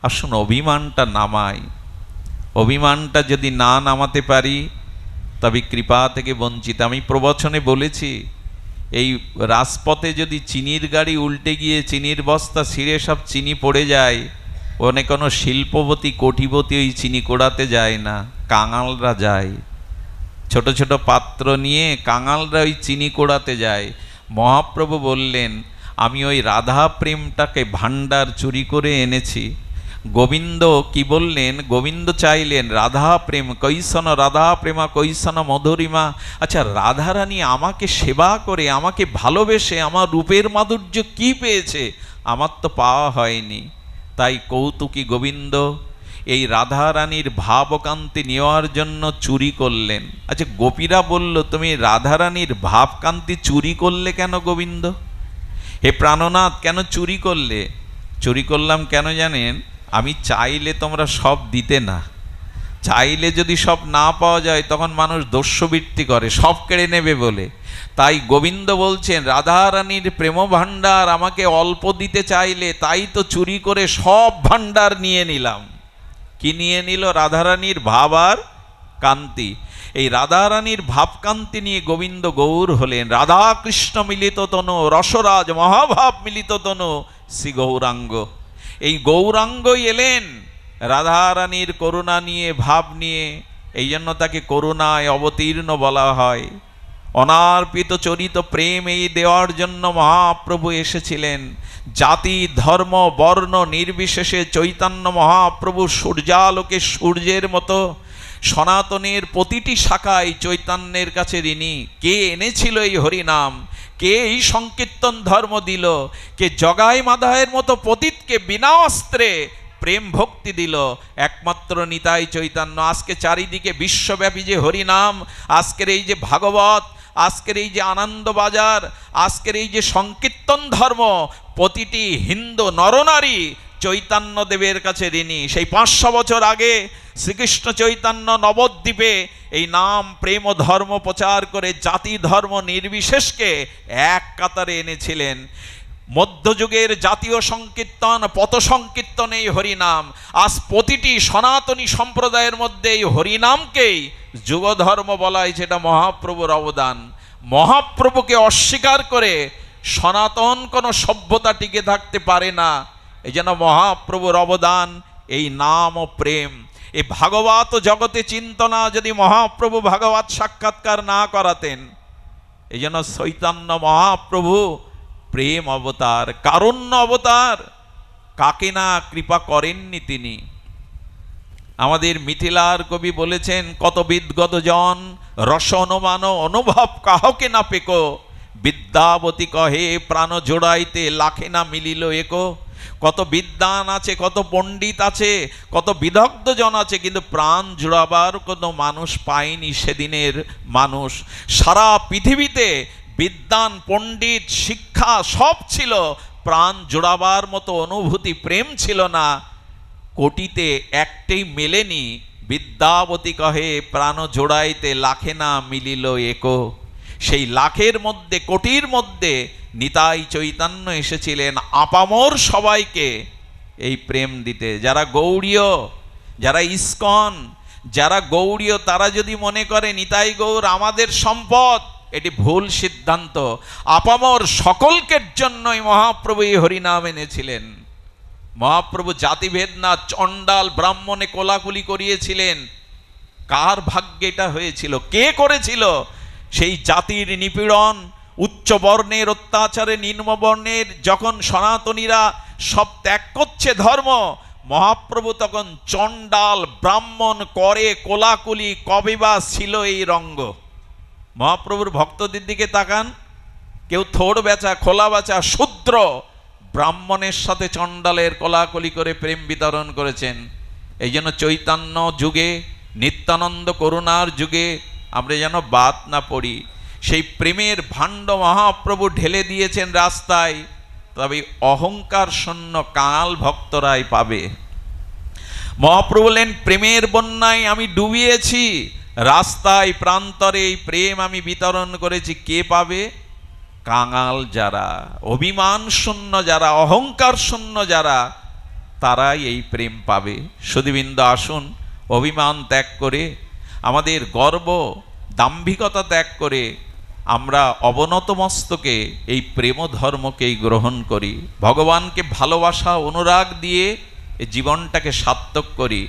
আসুন অভিমানটা নামাই। অভিমানটা যদি না নামাতে পারি তবে কৃপা থেকে বঞ্চিত। আমি প্রবচনে বলেছি, এই রাজপথে যদি চিনির গাড়ি উল্টে গিয়ে চিনির বস্তা ছিঁড়ে সব চিনি পড়ে যায়, কোনো শিল্পবতী কোটিপতি ওই চিনি কোড়াতে যায় না, কাঙালরা যায়। ছোট ছোট পাত্র নিয়ে কাঙালরা ওই চিনি কোড়াতে যায়। মহাপ্রভু বললেন, আমি ওই রাধা প্রেমটাকে ভাণ্ডার চুরি করে এনেছি। গোবিন্দ কি বললেন? গোবিন্দ চাইলেন রাধা প্রেম কৈসন রাধা প্রেমা কৈসন মধুরিমা। আচ্ছা, রাধারানী আমাকে সেবা করে, আমাকে ভালোবেসে আমার রূপের মাধুর্য কি পেয়েছে? আমার তো পাওয়া হয়নি। তাই কৌতুকী গোবিন্দ এই রাধারানীর ভাবকান্তি নেওয়ার জন্য চুরি করলেন। আচ্ছা, গোপীরা বলল, তুমি রাধারানীর ভাবকান্তি চুরি করলে কেন গোবিন্দ? হে প্রাণনাথ, কেন চুরি করলে? চুরি করলাম কেন জানেন? আমি চাইলে তোমরা সব দিতে না, চাইলে যদি সব না পাওয়া যায় তখন মানুষ দস্যুবৃত্তি করে, সব কেড়ে নেবে বলে। তাই গোবিন্দ বলছেন, রাধারানীর প্রেম ভাণ্ডার আমাকে অল্প দিতে চাইলে, তাই তো চুরি করে সব ভাণ্ডার নিয়ে নিলাম। কি নিয়ে নিল? রাধারানীর ভাব আর কান্তি। এই রাধারানীর ভাবকান্তি নিয়ে গোবিন্দ গৌর হলেন। রাধা কৃষ্ণ মিলিত তনু, রসরাজ মহাভাব মিলিত তনু, শ্রী গৌরাঙ্গ। এই গৌরাঙ্গই এলেন রাধারানীর করুণা নিয়ে, ভাব নিয়ে। এই জন্য তাকে করুণায় অবতীর্ণ বলা হয়। অনার্পিত চরিত প্রেম এই দেওয়ার জন্য মহাপ্রভু এসেছিলেন। জাতি ধর্ম বর্ণ নির্বিশেষে চৈতন্য মহাপ্রভু সূর্যালোকে সূর্যের মতো সনাতনের প্রতিটি শাখায় চৈতন্যের কাছে ঋণী। কে এনেছিল এই হরিনাম, কে এই সংকীর্তন ধর্ম দিল, কে জগাই মাধায়ের মতো পতিতকে বিনা অস্ত্রে প্রেম ভক্তি দিল, একমাত্র নিতাই চৈতন্য। আজকে চারিদিকে বিশ্বব্যাপী যে হরিনাম, আজকের এই যে ভাগবত, আজকের এই যে আনন্দবাজার, আজকের এই যে সংকীর্তন ধর্ম, প্রতিটি হিন্দু নরনারী চৈতন্যদেবের কাছে ঋণী। সেই 500 বছর আগে শ্রীকৃষ্ণ চৈতন্য নবদ্বীপে এই নাম প্রেম ও ধর্ম প্রচার করে জাতি ধর্ম নির্বিশেষকে এক কাতারে এনেছিলেন। মধ্যযুগের জাতীয় সংকীর্তন, পথ সংকীর্তন এই হরিনাম। আজ প্রতিটি সনাতনী সম্প্রদায়ের মধ্যে এই হরিনামকেই যুগধর্ম বলা হয়েছে। এটা মহাপ্রভুর অবদান। মহাপ্রভুকে অস্বীকার করে সনাতন কোনো সভ্যতা টিকে থাকতে পারে না। এই জন্য মহাপ্রভুর অবদান এই নাম ও প্রেম। এই ভাগবত জগতে চিন্তনা যদি মহাপ্রভু ভাগবত সাক্ষাৎকার না করাতেন, এই জন্য চৈতন্য মহাপ্রভু প্রেম অবতার, কারুণ্য অবতার, কাকে না কৃপা করেননি তিনি। আমাদের মিথিলার কবি বলেছেন, কত বিদগত জন রস অনুমান অনুভব কাহকে না পেকো, বিদ্যাবতী কহে প্রাণ জোড়াইতে লাখে না মিলিল একো। কত বিদ্বান আছে, কত পণ্ডিত আছে, কত বিদগ্ধ জন আছে, কিন্তু প্রাণ জোড়াবার কোনো মানুষ পায়নি সেদিনের মানুষ। সারা পৃথিবীতে বিদ্বান পণ্ডিত শিক্ষা সব ছিল, প্রাণ জোড়াবার মতো অনুভূতি প্রেম ছিল না। কোটিতে একটাই মেলেনি, বিদ্যাবতী কহে প্রাণ জোড়াইতে লাখে না মিলিল একো। সেই লাখের মধ্যে, কোটির মধ্যে নিতাই চৈতন্য এসেছিলেন আপামর সবাইকে এই প্রেম দিতে। যারা গৌড়ীয়, যারা ইস্কন, যারা গৌড়ীয়, তারা যদি মনে করে নিতাই গৌর আমাদের সম্পদ, এটি ভুল সিদ্ধান্ত। আপামর সকলকের জন্যই মহাপ্রভু এই হরিনাম এনেছিলেন। মহাপ্রভু জাতিভেদ না, চণ্ডাল ব্রাহ্মণে কোলাকুলি করিয়েছিলেন। কার ভাগ্যে এটা হয়েছিল? কে করেছিল? সেই জাতির নিপীড়ন, উচ্চ বর্ণের অত্যাচারে নিম্নবর্ণের যখন সনাতনীরা সব ত্যাগ করছে ধর্ম, মহাপ্রভু তখন চণ্ডাল ব্রাহ্মণ করে কোলাকুলি। কবে বা ছিল এই রঙ্গ? মহাপ্রভুর ভক্তদের দিকে তাকান, কেউ থোড় বেচা, খোলা বেচা, শূদ্র ব্রাহ্মণের সাথে চণ্ডালের কোলাকুলি করে প্রেম বিতরণ করেছেন। এই জন্য চৈতন্য যুগে, নিত্যানন্দ করুণার যুগে আমরা যেন বাদ না পড়ি। সেই প্রেমের ভাণ্ড মহাপ্রভু ঢেলে দিয়েছেন রাস্তায়, তবে অহংকার শূন্য কাল ভক্তরাই পাবে। মহাপ্রভু বললেন, প্রেমের বন্যায় আমি ডুবিয়েছি, রাস্তায় প্রান্তরে এই প্রেম আমি বিতরণ করেছি। কে পাবে? কাঙাল যারা, অভিমান শূন্য যারা, অহংকার শূন্য যারা, তারাই এই প্রেম পাবে। সুধীবৃন্দ, আসুন অভিমান ত্যাগ করে, আমাদের গর্ব দাম্ভিকতা ত্যাগ করে আমরা অবনত মস্তকে এই প্রেম ধর্মকেই গ্রহণ করি। ভগবানকে ভালোবাসা অনুরাগ দিয়ে জীবনটাকে সার্থক করি।